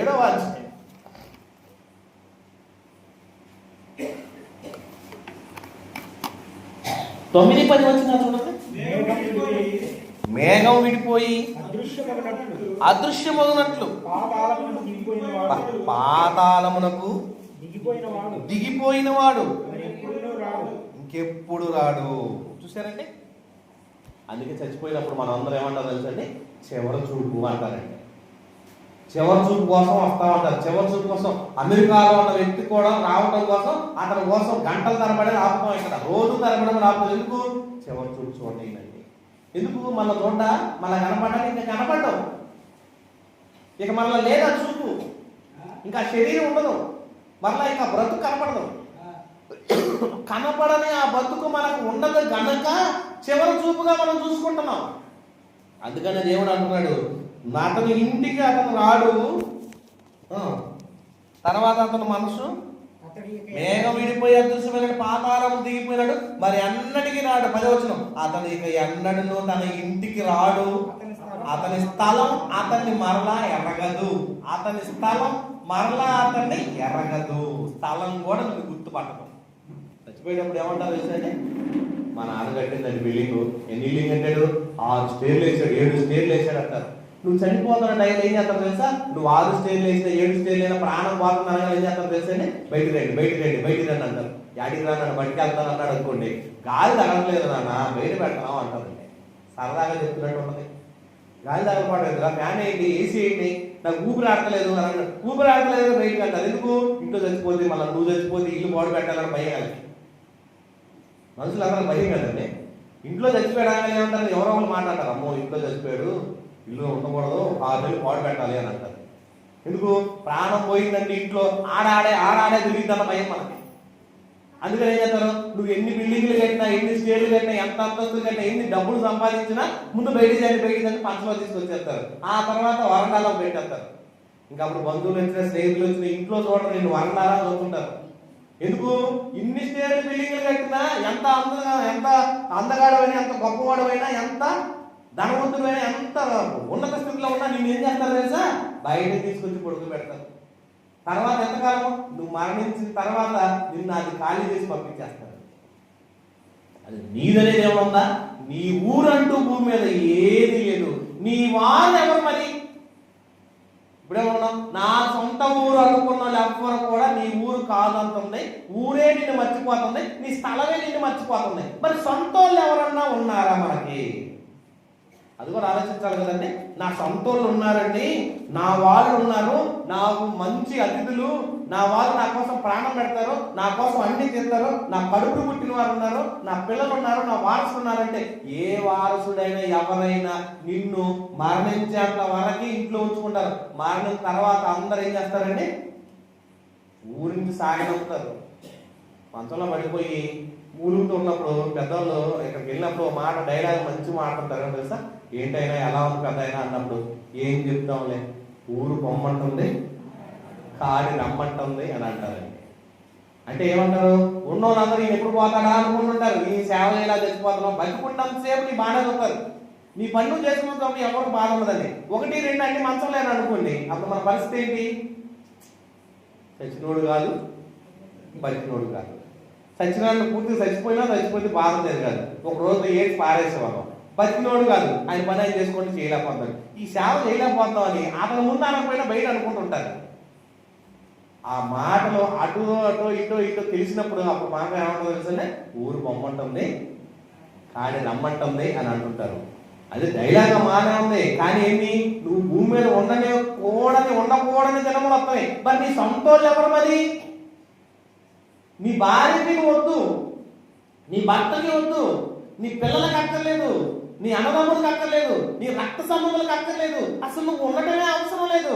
7వ అధ్యాయం 9-10 వచనాలు చూడండి. మేఘం విడిపోయి అదృశ్యమగునట్లు పాతాళమునకు దిగిపోయిన వాడు ఇంకెప్పుడు రాడు. చూసారండి, అందుకే చచ్చిపోయినప్పుడు మనం అందరం ఏమంటారు తెలుసండి, చివరి చూపు అంటారండి. చివరి చూపు కోసం వస్తా ఉంటారు. చివరి చూపు కోసం అమెరికాలో ఉన్న వ్యక్తి కూడా రావడం కోసం అతని కోసం గంటల తరబడి ఆపుతాం, ఇక్కడ రోజు తరబడి ఆపుతాం. ఎందుకు? చివరి చూపు చూడండి. ఎందుకు? మన చూడ మళ్ళీ కనపడడానికి ఇంకా కనపడ్డం, ఇక మళ్ళీ లేదా చూపు, ఇంకా శరీరం ఉండదు, మళ్ళీ ఇంకా బ్రతుకు కనపడదు. కనపడని ఆ బతుకు మనకు ఉండదు గనక చివరి చూపుగా మనం చూసుకుంటున్నాం. అందుకనే దేవుడు అంటున్నాడు, అతని ఇంటికి అతను రాడు, తర్వాత అతని మనసు మేఘం విడిపోయి అదృశ్యమైన పాతాళం దిగిపోయినాడు, మరి ఎన్నటికి రాడు. 10వ వచనం, అతను ఇక ఎన్నడూ తన ఇంటికి రాడు, అతని స్థలం అతన్ని మరలా ఎరగదు. అతని స్థలం మరలా అతన్ని ఎరగదు. స్థలం కూడా నువ్వు గుర్తుపట్టదు. చచ్చిపోయేటప్పుడు ఏమంటారు తెలుసండి, మా నాన్న కట్టిందండి బిల్డింగ్, ఎన్ని ఇల్లింగ్ కట్టాడు, 6 స్టేర్లు వేసాడు, 7 స్టేర్లు వేసాడు అంటారు. నువ్వు చనిపోతున్న టైంలో ఏం చేస్తావు తెలుసా, నువ్వు 6 స్టేర్లు వేసినా 7 స్టేర్లు అయినా ప్రాణం పోతున్నా ఏం చేస్తావు తెలుసా అండి, బయటికి రండి అంటారు. యాడికి రా నన్ను బయటికి వెళ్తాను అన్నాడు అనుకోండి, గాలి తగలట్లేదు నాన్న బయట పెడతాం అంటారండి. సరదాగా చెప్తున్నట్టు ఉన్నది. గాలి తగలపడలేదు, ఫ్యాన్ వేయండి, ఏసీ వేయండి, నాకు ఊపిరి ఆడతలేదు అని అన్నాడు. ఊపిరి ఆడతలేదు బయటకు అంటారు. ఎందుకు? ఇంట్లో చచ్చిపోతే మళ్ళీ నువ్వు చచ్చిపోతే ఇల్లు బాడు పెట్టాలని భయం కలిగి, మనుషులు అందరూ భయం కదండి. ఇంట్లో చచ్చిపోయాడు ఏమంటారు, ఎవరో వాళ్ళు మాట్లాడతారు, అమ్మో ఇంట్లో చచ్చిపోయాడు, ఇల్లు ఉండకూడదు, 6 నెలలు పాడు పెట్టాలి అని అంటారు. ఎందుకు? ప్రాణం పోయిందంటే ఇంట్లో ఆడాడే తిరిగిద్దన్న భయం మనకి. అందుకని ఏం చేస్తారు, నువ్వు ఎన్ని బిల్డింగ్లు కట్టినా, ఎన్ని స్టేర్లు కట్టినా, ఎంత అంతస్తులు కట్టినా, ఎన్ని డబ్బులు సంపాదించినా ముందు బయటికి పంచలో తీసుకొచ్చేస్తారు. ఆ తర్వాత వరండాలో పెట్టేస్తారు. ఇంకా అప్పుడు బంధువులు వచ్చిన స్నేహితులు వచ్చిన ఇంట్లో చూడరు, నేను వరండాలా చూస్తుంటారు. ఎందుకు? ఇన్ని స్టేర్లు బిల్డింగ్లు కట్టినా, ఎంత అందగాడమైనా, ఎంత గొప్పవాడమైనా, ఎంత ధనవంతుడైనా, ఎంత ఉన్నత స్థితిలో ఉన్నా నిన్ను ఏం చేస్తారు తెలుసా, బయటకు తీసుకొచ్చి పొడుగు పెడతారు. తర్వాత ఎంతకాలం, నువ్వు మరణించిన తర్వాత నిన్ను అది ఖాళీ చేసి పంపించేస్తారు. అది నీదనేది ఏమన్నా, నీ ఊరంటూ భూమి మీద ఏది లేదు. నీ వారు ఎవరు మరి? ఇప్పుడేమన్నా, నా సొంత ఊరు అనుకున్న వాళ్ళు ఎవ్వరు కూడా నీ ఊరు కాదంటుంది, ఊరే నిన్ను మర్చిపోతుంది, నీ స్థలమే నిన్ను మర్చిపోతుంది. మరి సొంత వాళ్ళు ఎవరన్నా ఉన్నారా మనకి? అది కూడా ఆలోచించాలి కదండి. నా సొంతోళ్ళు ఉన్నారండి, నా వాళ్ళు ఉన్నారు, నాకు మంచి అతిథులు, నా వాళ్ళు నా కోసం ప్రాణం పెడతారు, నా కోసం అన్ని చేస్తారు, నా కడుపు పుట్టిన వారు ఉన్నారు, నా పిల్లలు ఉన్నారు, నా వారసులు ఉన్నారంటే, ఏ వారసుడైనా ఎవరైనా నిన్ను మరణించేంత వరకు ఇంట్లో ఉంచుకుంటారు. మరణించిన తర్వాత అందరూ ఏం చేస్తారండి, ఊరికి సాగనవుతారు. మంచంలో పడిపోయి ఊరుతో ఉన్నప్పుడు పెద్దవాళ్ళు ఇక్కడికి వెళ్ళినప్పుడు మాట డైలాగ్ మంచి మాట్లాడతారు తెలుసా, ఏంటైనా ఎలా ఉంది పెద్ద అయినా అన్నప్పుడు, ఏం చెప్తాంలే, ఊరు పొమ్మంటుంది, కాడి రమ్మంటుంది అని అంటారండి. అంటే ఏమంటారు, ఉన్నోళ్ళందరూ ఈయన ఎప్పుడు పోతాడా అనుకుంటుంటారు. ఈ సేవలు ఇలా చచ్చిపోతున్నాం, బతుకుంటాంతసేపు నీ బాధ అవుతారు, నీ పన్ను చేసుకుంటాం, ఎవరు బాధ ఉండదండి. 1, 2 అన్ని మంచం లేదు అనుకోండి, అప్పుడు మన పరిస్థితి ఏంటి, చచ్చినోడు కాదు, బతికినోడు కాదు. చచ్చినాడు పూర్తిగా చచ్చిపోతే బాధ లేదు కాదు, ఒక రోజు ఏది పారేసేవాళ్ళం. బతికినోడు కాదు, ఆయన పని ఆయన చేసుకుంటే చేయలేకపోతాడు. ఈ సేవ చేయలేకపోతాం అని అతను ముందు అనకపోయినా బయట అనుకుంటుంటారు. ఆ మాటలు అటు ఇటో తెలిసినప్పుడు అప్పుడు మాట ఏమంటుందో తెలుసండి, ఊరు బొమ్మంటుంది, కాడి రమ్మంటుంది అని అంటుంటారు. అది డైలాగ్ మానే ఉంది, కానీ ఏంటి, నువ్వు భూమి మీద ఉండకూడని దినములు వస్తాయి. మరి నీ సొంతోళ్ళు ఎవరు మరి? నీ భార్యకి వద్దు, నీ భర్తకి వద్దు, నీ పిల్లలకి అక్కర్లేదు, నీ అన్నదమ్ములకు అక్కర్లేదు, నీ రక్త సంబంధాలకు అక్కర్లేదు, అసలు నువ్వు ఉండటమే అవసరం లేదు.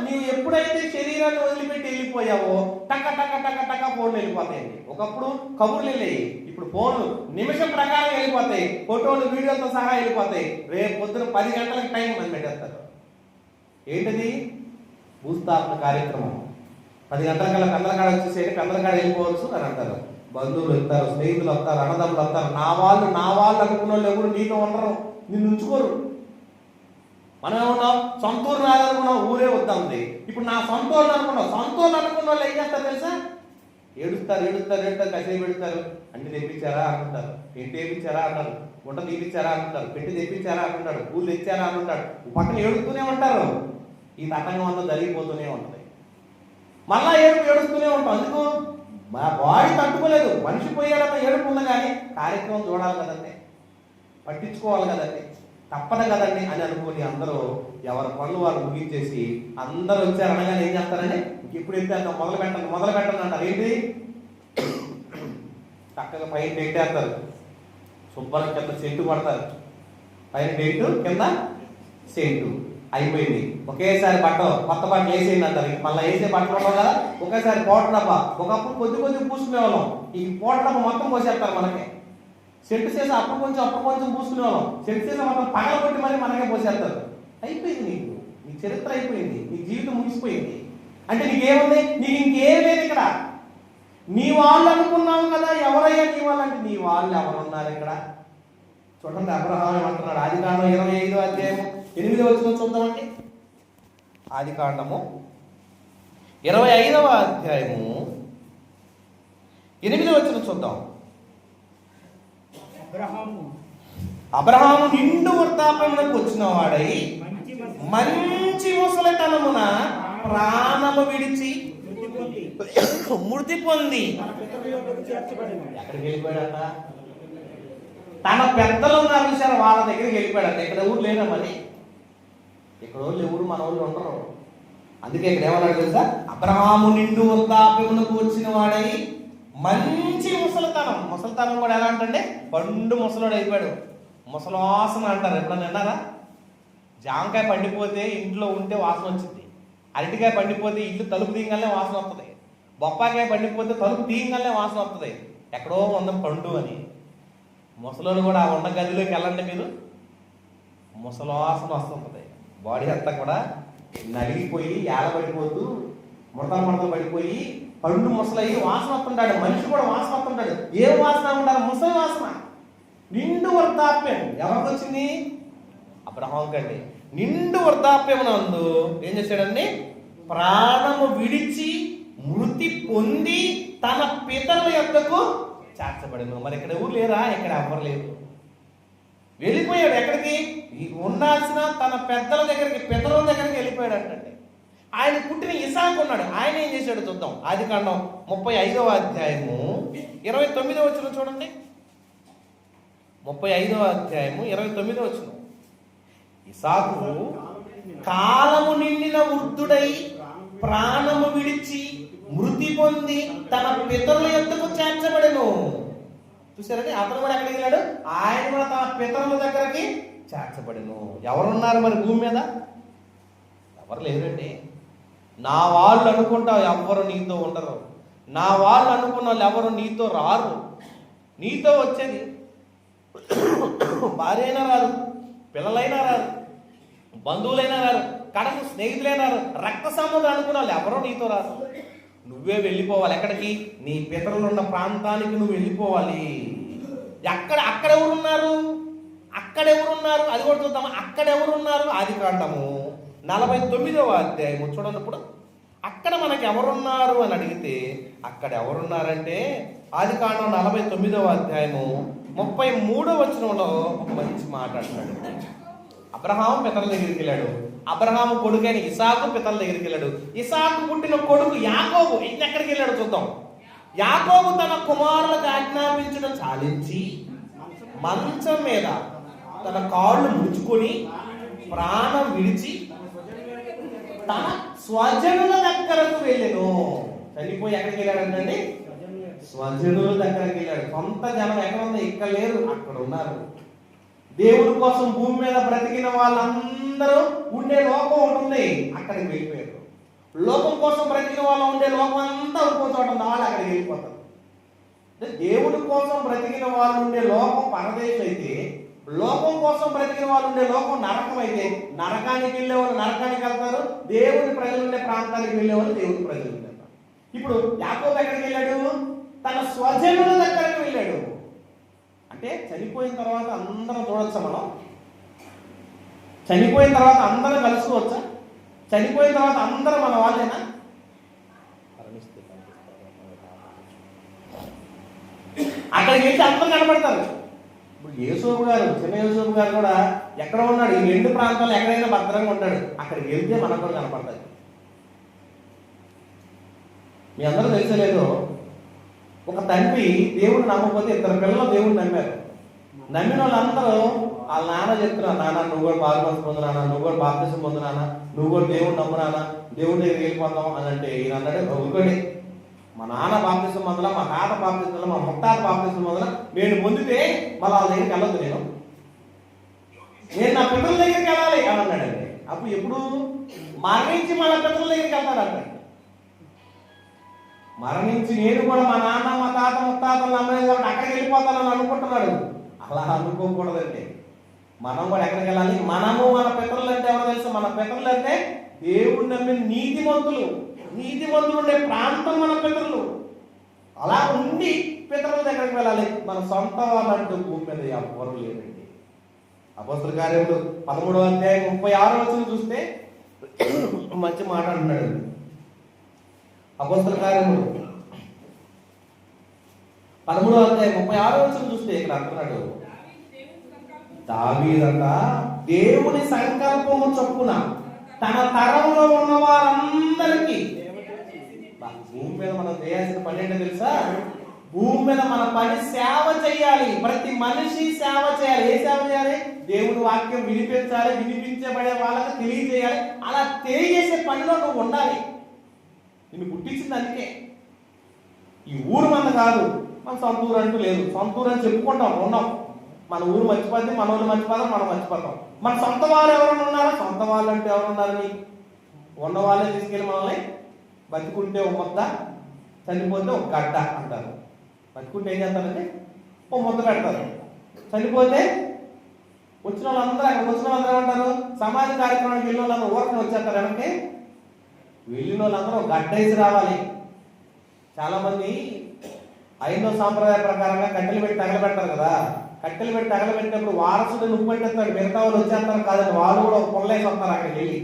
నీవు ఎప్పుడైతే శరీరాన్ని వదిలిపెట్టి వెళ్ళిపోయావో టక టక టక టక ఫోన్లు వెళ్ళిపోతాయండి. ఒకప్పుడు కబుర్లు వెళ్ళాయి, ఇప్పుడు ఫోన్లు నిమిషం ప్రకారం వెళ్ళిపోతాయి, ఫోటోలు వీడియోలతో సహా వెళ్ళిపోతాయి. రేపు పొద్దున 10 గంటలకు టైం అని పెట్టేస్తారు. ఏంటది? భూస్థాపన కార్యక్రమం. 10 గంటలకల్లా కందలకాడ వచ్చేసేది, కందలకాడ వెళ్ళిపోవచ్చు అని అంటారు. బంధువులు వస్తారు, స్నేహితులు వస్తారు, అన్నదమ్ములు వస్తారు. నా వాళ్ళు అనుకున్న వాళ్ళు ఎవరు నీతో ఉండరు, నిన్ను ఉంచుకోరు. మనం ఏమన్నాం? సొంత ఊరు రాదనుకున్నాం, ఊరే వద్దాంది. ఇప్పుడు నా సొంత వాళ్ళు అనుకున్నాం. సొంత వాళ్ళు అనుకున్న వాళ్ళు ఏం చేస్తారు తెలుసా? ఏడుస్తారు కసేపు పెడతారు. అన్ని తెప్పించారా అంటుంటారు, పెట్టి తెప్పించారా అంటారు, గుంట తీపిచ్చారా అంటుంటారు, పెట్టి తెప్పించారా అంటుంటాడు, పూలు తెచ్చారా అంటుంటాడు. పక్కన ఏడుస్తూనే ఉంటారు. ఈ తతంగం అంతా జరిగిపోతూనే ఉంటుంది. మళ్ళా ఏడుస్తూనే ఉంటాం. అందుకు మా బాడీ తట్టుకోలేదు. మనిషి పోయాడన్న ఏడుపు ఉంది, కానీ కార్యక్రమం చూడాలి కదండి, పట్టించుకోవాలి కదండి, తప్పదు కదండి అని అనుకుని అందరూ ఎవరి పనులు వాళ్ళు ముగించేసి అందరూ వచ్చారు అనగానే ఏం చేస్తారండి? ఇప్పుడు ఎంత మొదలు పెట్టండి అంటారు. ఏంటి? చక్కగా పైన డేట్ వేస్తారు, శుభ్రంగా కింద సెంటు పడతారు. పైన డేటు, కింద సెంటు. అయిపోయింది. ఒకేసారి కొత్త బట్టలు వేసేయండి అంటారు. మళ్ళీ వేసే బట్టలు ఉండవు కదా, ఒకేసారి పౌడర్ డబ్బా. ఒకప్పుడు కొద్ది పూసుకునే వాళ్ళం, ఈ పౌడర్ డబ్బా మొత్తం పోసేస్తారు మనకి. సెంటు చేసి అప్పుడు కొంచెం పూసుకునే వాళ్ళం. సెంటు చేసి మొత్తం పగల కొట్టి మరి మనకే పోసేస్తారు. అయిపోయింది, నీ చరిత్ర అయిపోయింది, నీ జీవితం ముగిసిపోయింది. అంటే నీకేముంది? నీకు ఇంకేం లేదు ఇక్కడ. నీ వాళ్ళు అనుకున్నావు కదా, ఎవరయ్యా నీ వాళ్ళు అంటే నీ వాళ్ళు ఎవరున్నారు ఇక్కడ? చూడండి, అబ్రహాము ఏమంటున్నాడు? ఆదికాండం 25వ అధ్యాయము 8వ వచనం చూద్దామండి. ఆదికాండము 25వ అధ్యాయము 8వ వచనం చూద్దాం. అబ్రహాము నిండు వృద్ధాప్యమునకు వచ్చిన వాడై మంచి ముసలితనమున ప్రాణము విడిచి మృతి పొంది ఎక్కడికి వెళ్ళిపోయాడట? తన పెద్దలు ఉన్నారు చూసారు, వాళ్ళ దగ్గరికి వెళ్ళిపోయాడట. ఇక్కడ ఊరు లేనమ్మని, ఇక్కడ వాళ్ళు ఎవరు మన వాళ్ళు ఉండరు. అందుకే ఇక్కడ ఏమన్నాడు తెలుసా? అబ్రహాము నిండు వృద్ధాప్యమునకు వచ్చిన వాడై మంచి ముసలితనం కూడా ఎలా అంటే పండు ముసలోడు అయిపోయాడు. ముసలాసన అంటారు. ఎప్పుడన్నా విన్నారా? జామకాయ పండిపోతే ఇంట్లో ఉంటే వాసన వచ్చింది, అరటికాయ పండిపోతే ఇల్లు తలుపు తీయగానే వాసన వస్తుంది, బొప్పాకాయ పండిపోతే తలుపు తీయగానే వాసన వస్తుంది. ఎక్కడో ఉందాం పండు అని. ముసలోడు కూడా ఉన్న గదిలోకి వెళ్ళండి మీరు, ముసలాసన వస్తుంటుంది. బాడీ అంతా కూడా నలిగిపోయి ఏలబడిపోతూ ముడతలు పడిపోయి పండు ముసలయ్యి వాసన వస్తుంటాడు. మనిషి కూడా వాసన వస్తుంటాడు. ఏం వాసన ఉంటారు? ముసలి వాసన. నిండు వృద్ధాప్యం ఎవరికి వచ్చింది? అబ్రహాం కండి. నిండు వృద్ధాప్యమునందు ఏం చేశాడండి? ప్రాణము విడిచి మృతి పొంది తన పితరుల యొద్దకు చేర్చబడను. మరి ఇక్కడ ఊరు లేరా? ఇక్కడ ఎవ్వరు లేరు. వెళ్ళిపోయాడు. ఎక్కడికి? ఉండాల్సిన తన పితరుల దగ్గరికి వెళ్ళిపోయాడు అంటే. ఆయన పుట్టిన ఇసాకు ఉన్నాడు. ఆయన ఏం చేశాడు చూద్దాం. ఆదికాండం 35వ అధ్యాయము 29వ వచనం చూడండి. 35వ అధ్యాయము 29వ వచనం. ఇసాకు కాలము నిండిన వృద్ధుడై ప్రాణము విడిచి మృతి పొంది తన పితరుల యొద్దకు చేర్చబడెను. చూసారండి, అతను కూడా ఎక్కడికి వెళ్ళాడు? ఆయన కూడా తన పితరుల దగ్గరికి చేర్చబడెను. ఎవరున్నారు మరి భూమి మీద? ఎవరు లేరండి. నా వాళ్ళు అనుకుంటావు, ఎవరు నీతో ఉండరు. నా వాళ్ళు అనుకున్న వాళ్ళు ఎవరు నీతో రారు. నీతో వచ్చేది భార్య అయినా రారు, పిల్లలైనా రారు, బంధువులైనా రారు, కడకు స్నేహితులైనా రారు, రక్త సంబంధం అనుకున్న వాళ్ళు ఎవరో నీతో రారు. నువ్వే వెళ్ళిపోవాలి. ఎక్కడికి? నీ పితరులు ఉన్న ప్రాంతానికి నువ్వు వెళ్ళిపోవాలి. అక్కడెవరున్నారు? అది కూడా చూద్దాము. అక్కడెవరున్నారు? ఆదికాండము 49వ అధ్యాయము చూడనప్పుడు అక్కడ మనకి ఎవరున్నారు అని అడిగితే అక్కడ ఎవరున్నారంటే ఆదికాండం 49వ అధ్యాయము 33వ వచనంలో ఒక మంచి మాట అంటాడు. అబ్రహాము పితరుల దగ్గరికి వెళ్ళాడు. అబ్రహాము కొడుకైన ఇసాకు పితరుల దగ్గరికి వెళ్ళాడు. ఇసాకు పుట్టిన కొడుకు యాకోబు ఎక్కడికి వెళ్ళాడు చూద్దాం. యాకోబు తన కుమారులకు ఆజ్ఞాపించడం చాలించి మంచం మీద తన కాళ్ళు ముడుచుకొని ప్రాణం విడిచి తన స్వజనుల దగ్గరకు వెళ్ళాను. చనిపోయి ఎక్కడికి వెళ్ళాడంటే స్వజనుల దగ్గరికి వెళ్ళాడు. సొంత జనం ఎక్కడ ఉంది? ఇక్కడ లేరు, అక్కడ ఉన్నారు. దేవుడి కోసం భూమి మీద బ్రతికిన వాళ్ళందరూ ఉండే లోకం ఒకటి ఉంది, అక్కడికి వెళ్ళిపోయారు. లోకం కోసం బ్రతికిన వాళ్ళు ఉండే లోకం అంతా ఇంకో చోట ఉన్న వాళ్ళు అక్కడికి వెళ్ళిపోతారు. దేవుడి కోసం బ్రతికిన వాళ్ళు ఉండే లోకం పరదేశం అయితే, లోకం కోసం బ్రతికిన వాళ్ళు ఉండే లోకం నరకం అయితే, నరకానికి వెళ్ళేవాళ్ళు నరకానికి వెళ్తారు, దేవుడి ప్రజలు ఉండే ప్రాంతానికి వెళ్ళేవాళ్ళు దేవుడి ప్రజలు వెళ్తారు. ఇప్పుడు యాకోబు ఎక్కడికి వెళ్ళాడు? తన స్వజనుల దగ్గరికి వెళ్ళాడు. అంటే చనిపోయిన తర్వాత అందరం చూడొచ్చా? మనం చనిపోయిన తర్వాత అందరం కలుసుకోవచ్చా? చనిపోయిన తర్వాత అందరం మన వాళ్ళేనా? అక్కడికి వెళ్తే అందరూ కనపడతారు. ఇప్పుడు యేసోబు గారు, చిన్న యేసోబు గారు కూడా ఎక్కడ ఉన్నాడు? ఈ రెండు ప్రాంతాలు ఎక్కడైనా భద్రంగా ఉంటాడు. అక్కడికి వెళ్తే మనకు కూడా కనపడతాడు. మీ అందరూ తెలిసలేదు, ఒక తండ్రి దేవుడు నమ్మకపోతే ఇద్దరు పిల్లలు దేవుడు నమ్మారు. నమ్మిన వాళ్ళందరూ వాళ్ళ నాన్న చెప్తున్నారు, నాన్న నువ్వు కూడా బాప్తిసం పొందు, నాన్న నువ్వు కూడా బాప్తిసం పొందు, నాన్న నువ్వు కూడా దేవుడు నమ్ము, నాన్న దేవుడి దగ్గరికి వెళ్ళిపోతాం అని అంటే ఈయన అన్నాడు, ఒకటి మా నాన్న బాప్తిసం పొందలా, మా తాత బాప్తిసం పొందలా, మా ముత్తాత బాప్తిసం పొందలా, నేను పొందితే మళ్ళీ వాళ్ళ దగ్గరికి వెళ్ళొద్దు, నేను నా పిల్లల దగ్గరికి వెళ్ళాలి అని అన్నాడండి. అప్పుడు ఎప్పుడు మరణించి మన పిల్లల దగ్గరికి వెళ్తాడంట. మరణించి నేను కూడా మా నాన్న మా తాత ముత్తాతలు నమ్మలేదు కాబట్టి అక్కడికి వెళ్ళిపోతానని అనుకుంటున్నాడు. అలా అనుకోకూడదండి. మనం కూడా ఎక్కడికి వెళ్ళాలి? మనము మన పితరులు అంటే ఎవరో తెలుసు? మన పితరులు అంటే దేవుడు నమ్మిన నీతిమంతులు, నీతిమంతులు ఉండే ప్రాంతం మన పితరులు. అలా ఉండి పితరుల దగ్గరికి వెళ్ళాలి. మన సొంత వాళ్ళంటూ భూమి మీద ఎవరు లేదండి. అపోస్తలుల కార్యములు 13వ అధ్యాయం 36వ వచనం చూస్తే మంచి మాట అంటున్నాడు. అపోస్తలుల కార్యములు 13వ అధ్యాయం 36వ వచనం చూస్తే ఇక్కడ అంటున్నాడు, దావీదంట దేవుని సంకల్పము చొప్పున తన తరంలో ఉన్న వారందరికీ. భూమి మీద మనం చేయాల్సిన పని ఏంటో తెలుసా? భూమి మీద మన పని సేవ చేయాలి. ప్రతి మనిషి సేవ చేయాలి. ఏ సేవ చేయాలి? దేవుడి వాక్యం వినిపించాలి, వినిపించబడే వాళ్ళకి తెలియజేయాలి. అలా తెలియజేసే పనిలో నువ్వు ఉండాలి. నిన్ను పుట్టించింది అందుకే. ఈ ఊరు మన కాదు, మన సొంత ఊరు అంటూ లేదు. సొంత ఊరు అని చెప్పుకుంటాం, ఉన్నాం. మన ఊరు మర్చిపోతే మన ఊరు మర్చిపోతాం, మనం మర్చిపోతాం. మన సొంత వాళ్ళు ఎవరైనా ఉన్నారా? సొంత వాళ్ళు అంటే ఎవరున్నారని ఉన్న వాళ్ళే తీసుకెళ్ళి మనల్ని బతుకుంటే ఒక ముద్ద, చనిపోతే ఒక గడ్డ అంటారు. బతుకుంటే ఏం చేస్తారంటే ఓ ముద్ద పెడతారు, చనిపోతే వచ్చిన వాళ్ళందరూ అక్కడ వచ్చిన వాళ్ళందరూ ఏమంటారు? సమాజ కార్యక్రమానికి వెళ్ళిన వాళ్ళందరూ ఊరకనే వచ్చేస్తారు. వెనక్కి వెళ్ళిన వాళ్ళందరూ గడ్డ వేసి రావాలి. చాలా మంది ఐదో సాంప్రదాయ ప్రకారంగా కట్టెలు పెట్టి తగలబెడతారు కదా. కట్టెలు పెట్టి తగలబెట్టినప్పుడు వారసుడు నువ్వు పెట్టేస్తాడు, మిగతా వాళ్ళు వచ్చేస్తారు కాదండి. వాళ్ళు కూడా ఒక పుల్లేసి వస్తారు అక్కడికి వెళ్ళి.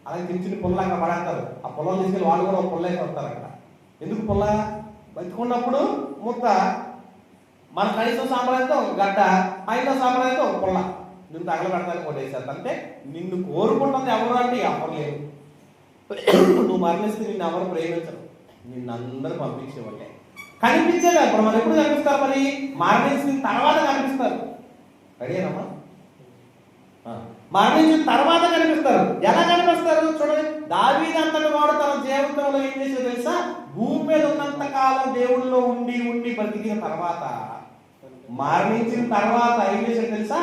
అలాగే చిన్న చిన్న పుల్ల అక్కడ పడేస్తారు. ఆ పుల్లలు తీసుకెళ్ళి వాళ్ళు కూడా ఒక పుల్లేసి వస్తారు అక్కడ. ఎందుకు పుల్ల? బతుకున్నప్పుడు ముద్ద, మన కనీసం సాంప్రదాయంతో ఒక గడ్డ, ఐదో సాంప్రదాయంతో ఒక పుల్ల నిన్ను తగలబెడతానికి కూడా వేసేస్తారు. అంటే నిన్ను కోరుకుంటుంది ఎవరు అంటే ఎవరు లేరు. నువ్వు మరణిస్తే నిన్ను ఎవరు ప్రేమించరు, నిన్ను అందరూ పంపించేవాళ్ళే. కనిపించేదా? ఇప్పుడు మనం ఎప్పుడు కనిపిస్తారు? మరి మరణించిన తర్వాత కనిపిస్తారు. రెడీనమ్మా? మరణించిన తర్వాత కనిపిస్తారు. ఎలా కనిపిస్తారు చూడండి. దావీదు అంతటి వాడు తన జీవితంలో ఏం చేసేదో తెలుసా? భూమి మీద ఉన్నంత కాలం దేవుళ్ళలో ఉండి ఉండి బ్రతికిన తర్వాత మరణించిన తర్వాత ఏం చేసేది తెలుసా?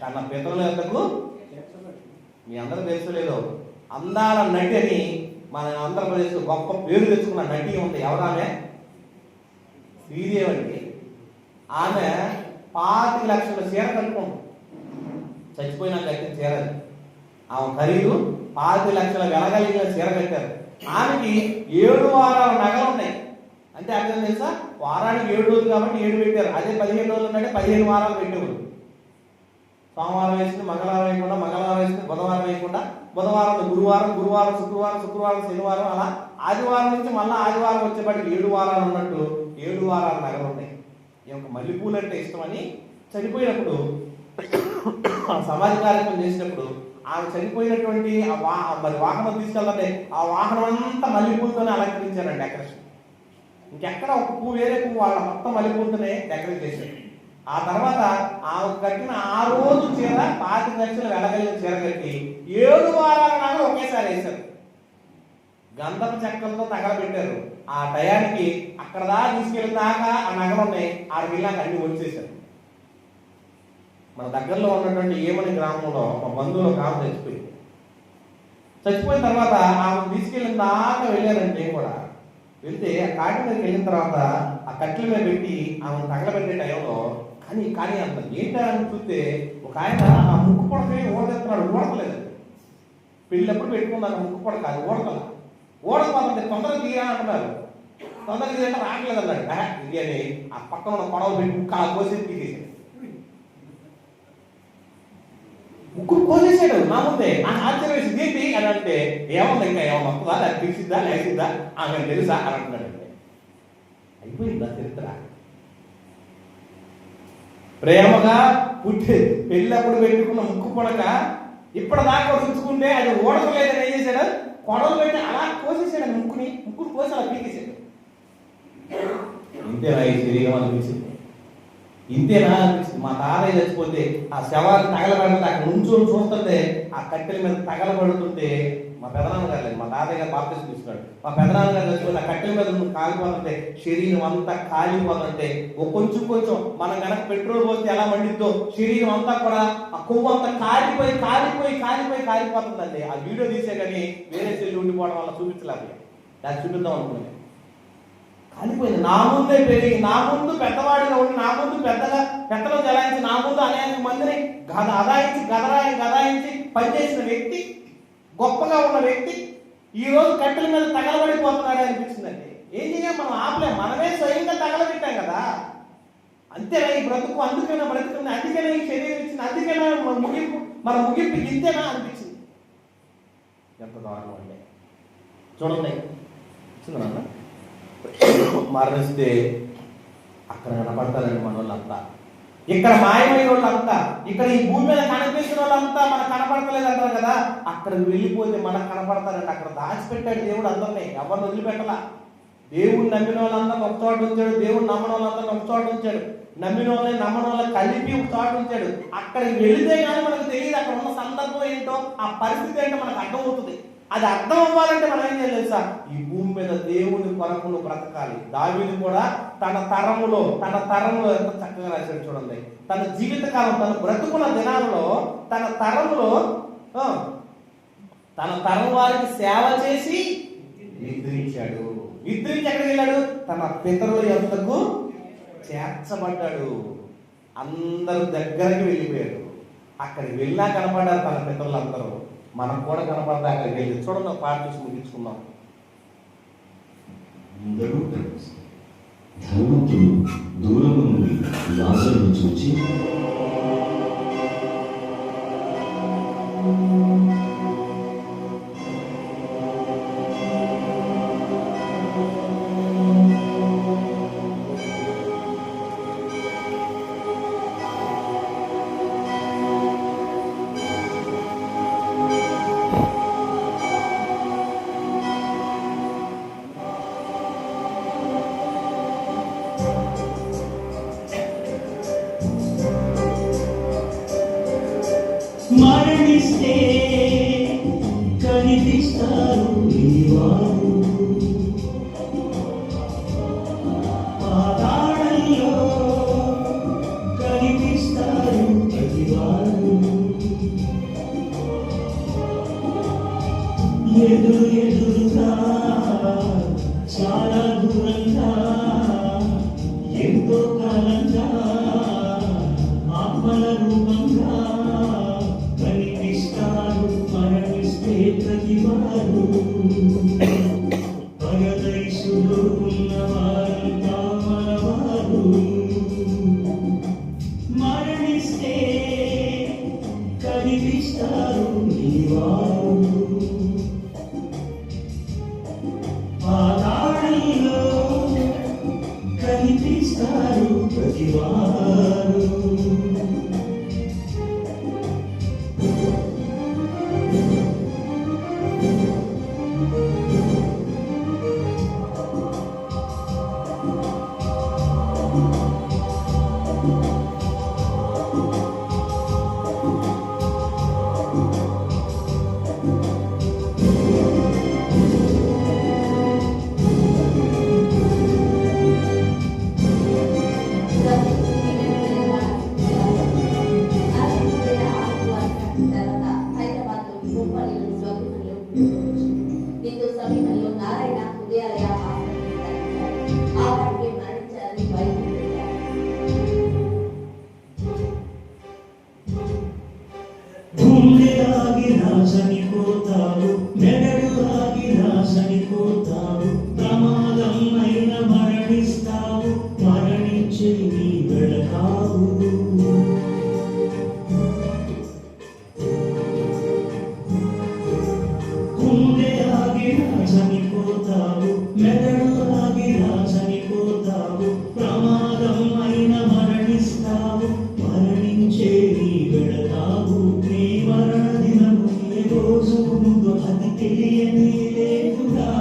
తన పితరుల యొద్దకు. మీ అందరూ తెలుసులేదో, అందాల నటి అని మన ఆంధ్రప్రదేశ్ లో గొప్ప పేరు తెచ్చుకున్న నటి ఉంది. ఎవరామె? శ్రీదేవి అండి. ఆమె 25 లక్షల చీర కట్టుకుంది. చచ్చిపోయినా కట్టిన చీర. ఆమె ఖరీదు 25 లక్షల వెలగలిగిన చీర కట్టారు. ఆమెకి 7 వారాల నగలు ఉన్నాయి. అంటే అర్థం తెలుసా? వారానికి 7 రోజులు కాబట్టి 7 పెట్టారు. అదే 15 రోజులు ఉందంటే 15 వారాలు పెట్టేవారు. సోమవారం వేసింది మంగళవారం వేయకుండా, మంగళవారం వేసింది బుధవారం వేయకుండా, బుధవారం గురువారం, గురువారం శుక్రవారం, శుక్రవారం శనివారం, అలా ఆదివారం నుంచి మళ్ళీ ఆదివారం వచ్చేపాటికి 7 వారాలు ఉన్నట్టు 7 వారాల నగలు ఉన్నాయి. ఈ యొక్క మల్లెపూలు అంటే ఇష్టమని చనిపోయినప్పుడు సమాజ కార్యక్రమం చేసినప్పుడు ఆమె చనిపోయినటువంటి మరి వాహనం తీసుకెళ్తే ఆ వాహనం అంతా మల్లెపూలతోనే అలంకరించారండి. డెకరేషన్ ఇంకెక్కడ ఒక పువ్వు, వేరే పువ్వు, వాళ్ళ మొత్తం మల్లెపూలతోనే డెకరేట్ చేశారు. ఆ తర్వాత ఆమె కట్టిన ఆ రోజు చీర 25 లక్షలు వెలగలిగిన చీర కట్టి 7 వారాల నగలు ఒకేసారి వేశారు. గంధపు చెక్కలతో తగలబెట్టారు. ఆ టయానికి అక్కడ దా తీసుకెళ్ళిన దాకా ఆ నగలు ఉన్నాయి. ఆడికి వెళ్ళాక అన్ని వచ్చేసారు. మన దగ్గరలో ఉన్నటువంటి ఏమని గ్రామంలో మా బంధువులు ఒక ఆమె చచ్చిపోయిన తర్వాత ఆమె తీసుకెళ్ళిన దాకా వెళ్ళారండి. నేను కూడా వెళ్తే ఆ కాటి మీదకి వెళ్ళిన తర్వాత ఆ కట్టెల మీద పెట్టి ఆమెను తగలబెట్టే టైంలో కానీ అంత ఏంటని చూస్తే ఒక ఆయన ఆ ముక్కు పొడకే ఓడెత్తున్నాడు. ఓడతలేదు. పెళ్ళప్పుడు పెట్టుకున్నాను ముక్కు పొడక, అది ఓడకపోతే తొందరగా తీరా అంటున్నారు. తొందరగా తీరంటే రావట్లేదు అన్నాడు. ఇది అని ఆ పక్కన ఉన్న పొడవ పెట్టి ముక్కు అలా కోసేసి తీసేసాడు. ముగ్గురు కోసేసాడు నా ముందే. నాకు ఆశ్చర్యం వేసింది ఏంటి అని అంటే, ఏమన్నా ఇంకా ఏమన్నా వస్తుందా, అది తెలిసిద్దా లేచిద్దా ఆమె తెలుసా అని అంటున్నాడు. అయిపోయిందా చరిత్ర? ప్రేమగా పుట్టి పెళ్ళప్పుడు పెట్టుకున్న ముక్కు పొడక ఇప్పటిదాకా ఉంచుకుంటే అది ఓడకలేదని ఏం చేశాడు, కొడవలు పెట్టి అలా కోసేసాడు. ముక్కుని కోసి అలా పీకేసాడు. ఇంతేనా ఈ శరీరం అనిపించింది? ఇంతేనా అనిపిస్తుంది? మా తాతయ్య చచ్చిపోతే ఆ శవాన్ని తగలబడితే అక్కడ నుంచొని చూస్తుంటే ఆ కట్టెల మీద తగలబడుతుంటే మా పెదనాన్నగారు లేదు, మా తాతయ్య గారు బాప్తిసం తీసుకున్నాడు. మా పెదనాన్నగారు చచ్చిపోతే ఆ కట్టెల మీద కాలిపోతుంటే శరీరం అంతా కాలిపోతుంటే కొంచెం మనం కనుక పెట్రోల్ పోస్తే ఎలా మండిద్దో శరీరం అంతా కూడా ఆ కొవ్వు అంతా కాలిపోతుందండి. ఆ వీడియో తీసే కానీ వేరే చెల్లి ఉండిపోవడం వల్ల చూపించలేకపోయా. దాన్ని చూపిద్దాం అనుకున్నాను. కాలిపోయింది. నా ముందే పెరిగి, నా ముందు పెద్దవాడిగా ఉండి, నా ముందు పెద్దలో జలాయించి, నా ముందు అనేక మందిని గదాయించి పనిచేసిన వ్యక్తి, గొప్పగా ఉన్న వ్యక్తి ఈ రోజు కట్టెల మీద తగలబడిపోతున్నాడు అనిపించిందండి. ఏం చేయాలి? మనం ఆపలేం. మనమే స్వయంగా తగలబెట్టాం కదా. అంతేనా ఈ బ్రతుకు? అందుకైనా బ్రతుకుంది, అందుకైనా ఈ శరీరం ఇచ్చింది, అందుకైనా మన ముగింపు ఇంతేనా అనిపించింది. ఎంత దారుణం అండి. చూడండి, వచ్చిందన్న మరణిస్తే అక్కడ కనపడతారండి మన వాళ్ళంతా. ఇక్కడ మాయమైన వాళ్ళంతా, ఇక్కడ ఈ భూమి మీద కనిపిస్తున్న వాళ్ళంతా మనకు కనపడతలేదు అంటారు కదా, అక్కడికి వెళ్ళిపోతే మనకు కనపడతారండి. అక్కడ దాచిపెట్టాడు దేవుడు అందరినీ, ఎవరిని వదిలిపెట్టలా. దేవుడు నమ్మిన వాళ్ళందరినీ ఒక చోట ఉంచాడు, దేవుడు నమ్మని వాళ్ళందరినీ ఒక చోట ఉంచాడు, నమ్మిన వాళ్ళని నమ్మని వాళ్ళని కలిపి ఒక చోట ఉంచాడు. అక్కడికి వెళితే కానీ మనకు తెలియదు అక్కడ ఉన్న సందర్భం ఏంటో, ఆ పరిస్థితి ఏంటో మనకు అర్థమవుతుంది. అది అర్థం అవ్వాలంటే మనం ఏం చేయాలి సార్? ఈ భూమి మీద దేవుని కొరకును బ్రతకాలి. దావీదు కూడా తన తరములో ఎంత చక్కగా రాశాడు చూడండి. తన జీవితకాలం, తన బ్రతుకున్న దినాలలో తన తరం వారికి సేవ చేసి నిద్రించాడు. నిద్రించి ఎక్కడికి వెళ్ళాడు? తన పితరుల యొద్దకు చేర్చబడ్డాడు. అందరూ దగ్గరికి వెళ్ళిపోయాడు. అక్కడికి వెళ్ళా కనపడ్డారు తన పితరులందరూ. మనకు కూడా కనపడతా అక్కడికి వెళ్ళి. చూడండి, ఒక పాట చూసి ముగించుకుందాం. ధనవంతుడు దూరము నుండి లాజరును చూచి మరణిస్తే కనిపిస్తారు నీవారు, పాతాళంలో కనిపిస్తారు ప్రతివారు, ఎదురుగా చాలా దూరంగా ఎంతో కాలంగా ఆత్మల రూపంగా కనిపిస్తారు మరణిస్తే ప్రతివారు. పరదైసులో ఉన్నవారు కామనవారు, మరణిస్తే కనిపిస్తారు నీవారు, పాతాళంలో కనిపిస్తారు ప్రతివారు. గుండె ఆగినా చనిపోతావు, మెదడు ఆగినా చనిపోతావు, ప్రమాదం అయిన మరణిస్తావు, మరణించే నీ వెళతావు. గుండె ఆగినా చనిపోతావు, మెదడు ఆగినా చనిపోతావు, ప్రమాదం అయిన మరణిస్తావు, మరణించే నీ వెళతావు. నీ మరణ దినము ఏ రోజు ముందు అది తెలియనే లేదుగా.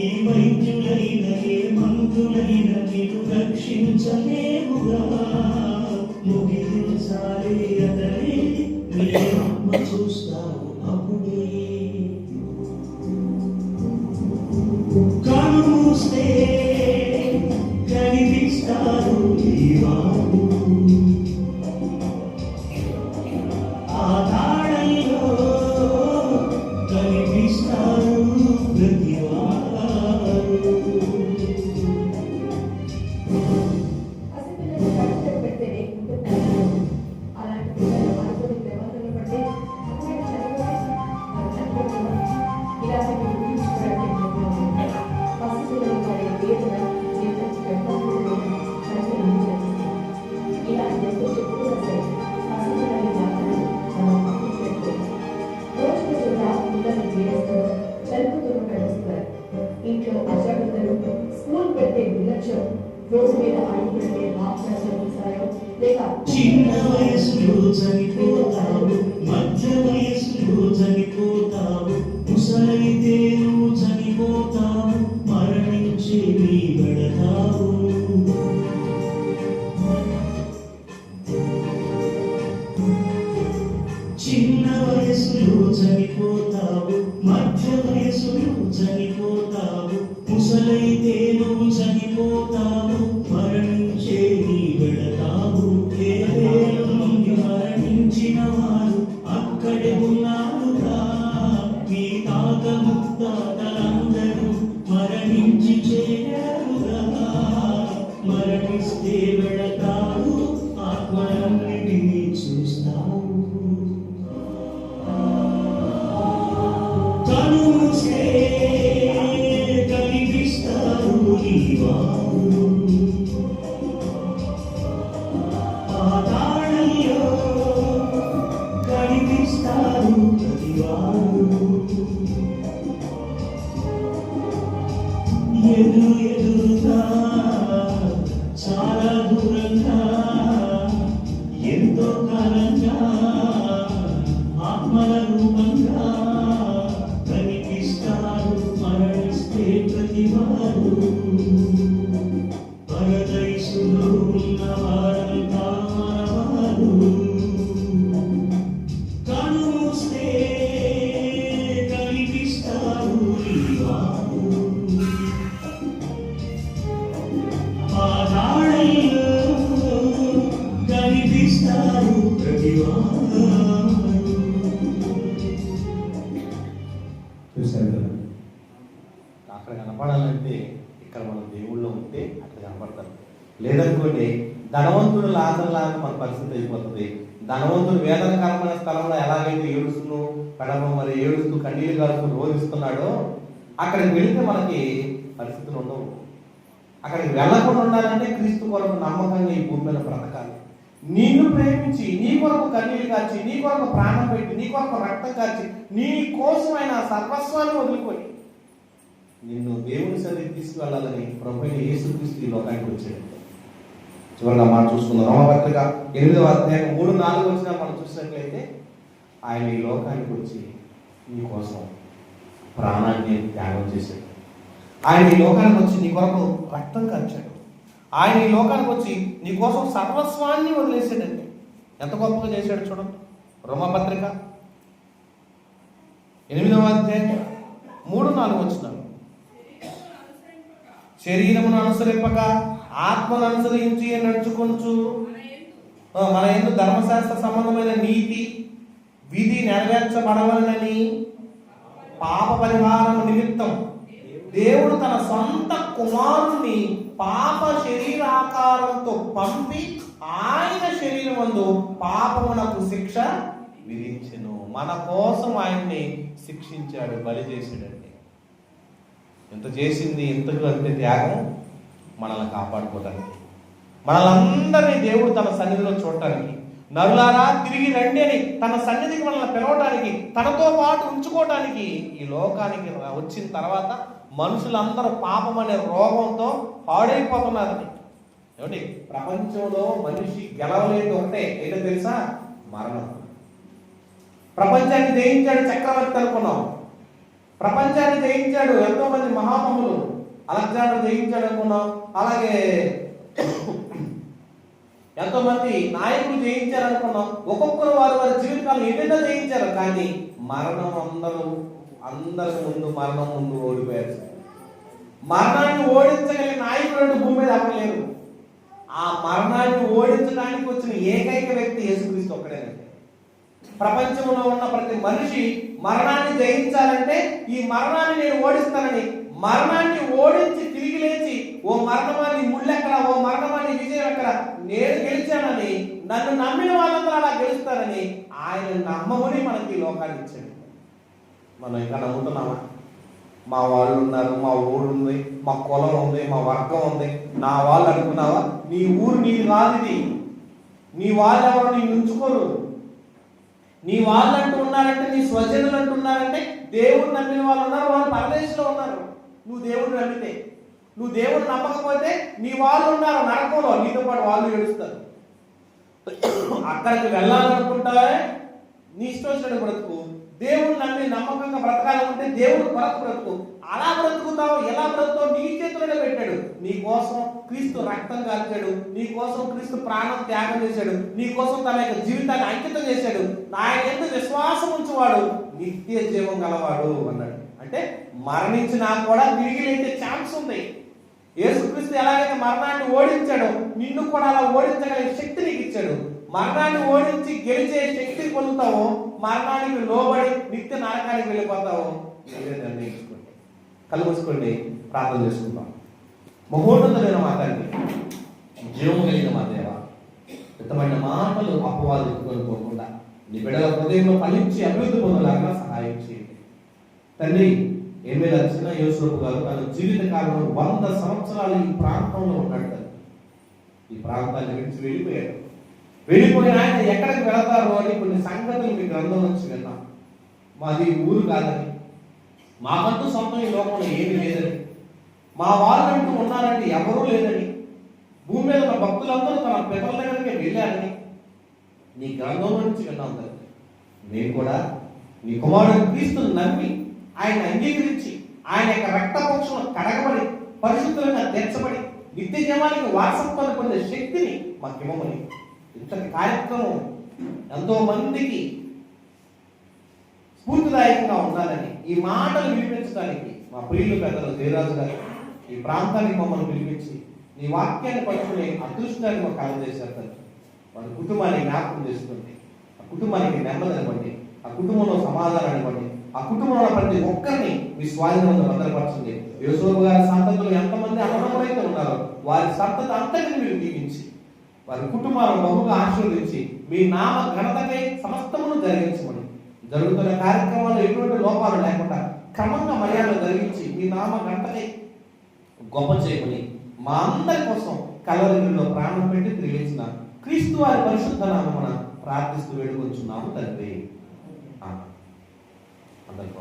ఏ వైద్యులైన ఏ మందులైన నిన్ను రక్షించలేవుగా. ముగించాలి అతనే నీ ఆత్మ చూస్తావు అప్పుడే. కను మూస్తే కనిపిస్తారు ఈ వారు, ఆ తాళంలో కనిపిస్తారు ప్రతి వారు. పసిపిల్లలు కడుపులో పెడితేనే పుట్టుతారు. అలాంటి పిల్లలు అనుకుని దేవతలు పట్టి అక్కడ చనిపోయి వారు చనిపోతున్నారు. ఇలాంటి ఊహించుకోవడం పసిపిల్లలు పడే వేదన జీవితం ఇలాంటి ఎంత చెప్పుకున్నా సరే పసిపిల్లలు మాత్రం మనం పంపించట్లేదు. రోజు కూడా పిల్లలు వేస్తారు, చదువుతున్న నడుస్తారు. ఇంట్లో అజాగ్రత్తలు, స్కూల్ పెట్టే నిర్లక్ష్యం, రోడ్డు మీద అడుగు పెట్టే మాట్లాడారు లేక చిన్న వయసులో చనిపోతావు, మధ్య వయసులో చనిపోతావు, ముసలైతే నువ్వు చనిపోతావు, మరణించే నీ వెళతావు. చిన్న వయసులో చనిపోతావు, మధ్య వయసులో చనిపోతావు, ముసలైతే నువ్వు చనిపోతావు, మరణించే నీ వెళతావు. ఏ వేళ నుండి మరణించిన వారు అక్కడే ఉన్నారుగా. మీ తాత ముత్తాతలందరూ మరణించి చేరారుగా. మరణిస్తే వెళతావు, ఆత్మలన్నిటినీ చూస్తావు. కను మూస్తే కనిపిస్తారు ఈ వారు, ఆ తాళంలో కనిపిస్తారు ప్రతి వారు. ఎదురుగా చాలా దూరంగా ఎంతో కాలంగా ఆత్మల రూపంగా కనిపిస్తారు మరణిస్తే ప్రతి వారు. పరదైసులో ఉన్న వారంతా మనవారు. కను మూస్తే కనిపిస్తారు ఈ వారు, ఆ తాళంలో కనిపిస్తారు ప్రతి వారు. చూశారు కదా, అక్కడ కనపడాలంటే ఇక్కడ మనం దేవుళ్ళో ఉంటే అక్కడ కనపడతారు. లేదనుకోండి ధనవంతుడు లాగా మన పరిస్థితి అయిపోతుంది. ధనవంతుడు వేదనకరమైన స్థలంలో ఎలాగైతే మరి ఏడుస్తూ కన్నీళ్ళు గారుస్తూ రోధిస్తున్నాడో అక్కడికి వెళితే మనకి పరిస్థితులు ఉండవు. అక్కడికి వెళ్ళకుండా ఉండాలంటే క్రీస్తు కొరకు నమ్మకంగా ఈ భూమి మీద బ్రతకాలి. నిన్ను ప్రేమించి నీ కొరకు కన్నీళ్ళు కాచి, నీ కొరకు ప్రాణం పెట్టి, నీ కొరకు రక్తం కాచి, నీ కోసమైన సర్వస్వాన్ని వదులుకొని నిన్ను దేవుని సన్నిధికి తీసుకువెళ్ళాలని ప్రభువైన యేసుక్రీస్తు ఈ లోకానికి వచ్చాడు. చివరిగా మాట చూసుకుందాం. రోమపత్రిక 8వ అధ్యాయం 3-4 వచ్చినా మనం చూసినట్లయితే ఆయన ఈ లోకానికి వచ్చి నీ కోసం ప్రాణాన్ని త్యాగం చేశాడు. ఆయన ఈ లోకానికి వచ్చి నీ కొరకు రక్తం కార్చాడు. ఆయన ఈ లోకానికి వచ్చి నీ కోసం సర్వస్వాన్ని వదిలేసాడండి. ఎంత గొప్పగా చేశాడు చూడండి. రోమపత్రిక 8వ అధ్యాయం 3-4 వచ్చినాడు. శరీరమును అనుసరింపక ఆత్మను అనుసరించి నడుచుకొనుచు మన యందు ధర్మశాస్త్ర సంబంధమైన నీతి విధి నెరవేర్చబడవలనని పాప పరిహారం నిమిత్తం దేవుడు తన సొంత కుమారుణ్ణి పాప శరీరాకారంతో పంపి ఆయన శరీరమందు పాపమునకు శిక్ష విధించెను. మన కోసం ఆయన్ని శిక్షించాడు, బలి చేశాడండి. ఎంత చేసింది, ఎంతకు అంటే త్యాగం మనల్ని కాపాడుకోవటానికి, మనలందరినీ దేవుడు తన సన్నిధిలో చూడటానికి, నరులారా తిరిగి రండి అని తన సన్నిధికి మనల్ని పిలవటానికి, తనతో పాటు ఉంచుకోవటానికి ఈ లోకానికి వచ్చిన తర్వాత మనుషులందరూ పాపం అనే రోగంతో పాడైపోతున్నారని. ఏమండి, ప్రపంచంలో మనిషి గెలవలేదు ఒకటే, ఏంటో తెలుసా? మరణం. ప్రపంచాన్ని జయించాడు చక్రవర్తి అనుకున్నాం, ప్రపంచాన్ని జయించాడు ఎంతో మంది మహామహులు, అలెగ్జాండర్ జయించాడు అనుకున్నాం, అలాగే ఎంతో మంది నాయకులు జయించారు అనుకున్నాం. ఒక్కొక్కరు వారి వారి జీవితాలు ఎన్నెన్నో జయించారు. కానీ మరణం అందరి ముందు మరణం ముందు ఓడిపోయారు. మరణాన్ని ఓడించగలిగిన నాయకుడు భూమి మీద అవ్వలేరు. ఆ మరణాన్ని ఓడించడానికి వచ్చిన ఏకైక వ్యక్తి యేసుక్రీస్తు ఒక్కడేనండి. ప్రపంచంలో ఉన్న ప్రతి మనిషి మరణాన్ని జయించాలంటే ఈ మరణాన్ని నేను ఓడిస్తానని, మరణాన్ని ఓడించి తిరిగి లేచి, ఓ మరణమాన్ని ముళ్ళెక్కడ, ఓ మరణమాన్ని విజయం ఎక్కడ, నేను గెలిచానని, నన్ను నమ్మిన వాళ్ళందరూ అలా గెలుస్తారని ఆయన నమ్మమని మనకి ఈ లోకాన్ని ఇచ్చాడు. మనం ఇంకా నమ్ముతున్నామా? మా వాళ్ళు ఉన్నారు, మా ఊరు ఉంది, మా కులం ఉంది, మా వర్గం ఉంది, నా వాళ్ళు అనుకున్నావా? నీ ఊరు నీది కాదు, ఇది నీ వాళ్ళు ఎవరు నీ ఉంచుకోరు. నీ వాళ్ళు అంటూ ఉన్నారంటే, నీ స్వజనులు అంటున్నారంటే దేవుడు నమ్మిన వాళ్ళు ఉన్నారు, వాళ్ళు పరదేశంలో ఉన్నారు. నువ్వు దేవుడిని నమ్మితే, నువ్వు దేవుడు నమ్మకపోతే నీ వాళ్ళు ఉన్నారు నరకంలో, నీతో పాటు వాళ్ళు ఏడుస్తారు. అక్కడికి వెళ్ళాలనుకుంటావే నీ ఇష్టం వచ్చినట్టు బ్రతుకు. దేవుడు నమ్మి నమ్మకంగా బ్రతకాలనుకుంటే దేవుడు కొరకు బ్రతుకు. అలా బ్రతుకుతావు. ఎలా బ్రతుకుతావు? నీ చేతుల్లోనే పెట్టాడు. నీ కోసం క్రీస్తు రక్తం కాల్చాడు, నీ కోసం క్రీస్తు ప్రాణం త్యాగం చేశాడు, నీ కోసం తన యొక్క జీవితాన్ని అంకితం చేశాడు. ఆయన ఎందుకు విశ్వాసం ఉంచువాడు నిత్య జీవం గలవాడు అన్నాడు. అంటే మరణించినా కూడా తిరిగి లేచే ఛాన్స్ ఉంది. యేసుక్రీస్తు ఎలాగైతే మరణాన్ని ఓడించాడో నిన్ను కూడా అలా ఓడించగలిగే శక్తి నీకు ఇచ్చాడు. మరణాన్ని ఓడించి గెలిచే శక్తి పొందుతావో, మరణానికి లోబడి నిత్య నరకానికి వెళ్ళిపోతావో మీరే నిర్ణయించుకోండి. కళ్ళు మూసుకోండి, ప్రార్థన చేసుకుందాం. మహోన్నతమైన మా తండ్రి, జీవం కలిగిన మా దేవ, హితమైన మాటలు అపవాదు ఎత్తుకొని పోకుండా నీ బిడ్డల హృదయంలో ఫలించి అభివృద్ధి పొందలాగా సహాయం చేయండి తండ్రి. ఎమ్మెల్యే వచ్చిన యోసేపు గారు తన జీవిత కాలంలో 100 సంవత్సరాలు ఈ ప్రాంతంలో ఉన్నాడు. ఈ ప్రాంతాన్ని విడిచి వెళ్ళిపోయాడు. వెళ్ళిపోయిన ఆయన ఎక్కడికి వెళతారు అని కొన్ని సంగతులు మీ గ్రంథం నుంచి విన్నాం. మాది ఊరు కాదని, మాకంటూ సొంతం ఈ లోకంలో ఏమీ లేదని, మా వాళ్ళంటూ ఉన్నారంటే ఎవరూ లేదని, భూమి మీద ఉన్న భక్తులందరూ తన పిల్లల దగ్గరికి వెళ్ళారని నీ గ్రంథం నుంచి విన్నాం తండ్రి. మేము కూడా నీ కుమారుడు క్రీస్తుని నమ్మి ఆయన అంగీకరించి ఆయన యొక్క రక్తపక్షం కడగబడి పరిశుద్ధంగా తీర్చబడి నిత్య జీవానికి వారసత్వాన్ని పొందే శక్తిని మాకు ఇవ్వమని, ఇంతటి కార్యక్రమం ఎంతో మందికి స్ఫూర్తిదాయకంగా ఉండాలని, ఈ మాటలు వినిపించడానికి మా ప్రియులు పెద్దలు జయరాజు గారు ఈ ప్రాంతానికి మమ్మల్ని పిలిపించి నీ వాక్యాన్ని పట్టుకునే అదృష్టాన్ని మాకు కలగజేశారు. వారి కుటుంబాన్ని జ్ఞాపకం చేసుకోండి, ఆ కుటుంబానికి నెమ్మది ఇవ్వండి, ఆ కుటుంబంలో సమాధానాన్ని ఇవ్వండి, ఆ కుటుంబంలో ప్రతి ఒక్కరిని మీ స్వాధీనంలో భద్రపరచండి. యోసేపు గారి సంతతులు ఎంతమంది అన్నదమ్ములైతే ఉన్నారో వారి సంతతి అంతటిని మీరు దీవించి వారి కుటుంబాలను బహుగా ఆశీర్వదించి మీ నామ ఘనతకై సమస్తమును జరిగించమని, జరుగుతున్న కార్యక్రమాల్లో ఎటువంటి లోపాలు లేకుండా క్రమంగా మర్యాదలు జరిగించి మీ నామ ఘనతకై గొప్ప చేయమని మా అందరి కోసం కలవరిలో ప్రాణం పెట్టి తిరిగించిన క్రీస్తు వారి పరిశుద్ధ నామమున ప్రార్థిస్తూ వేడుకొంచున్నాము తండ్రి. అందరికీ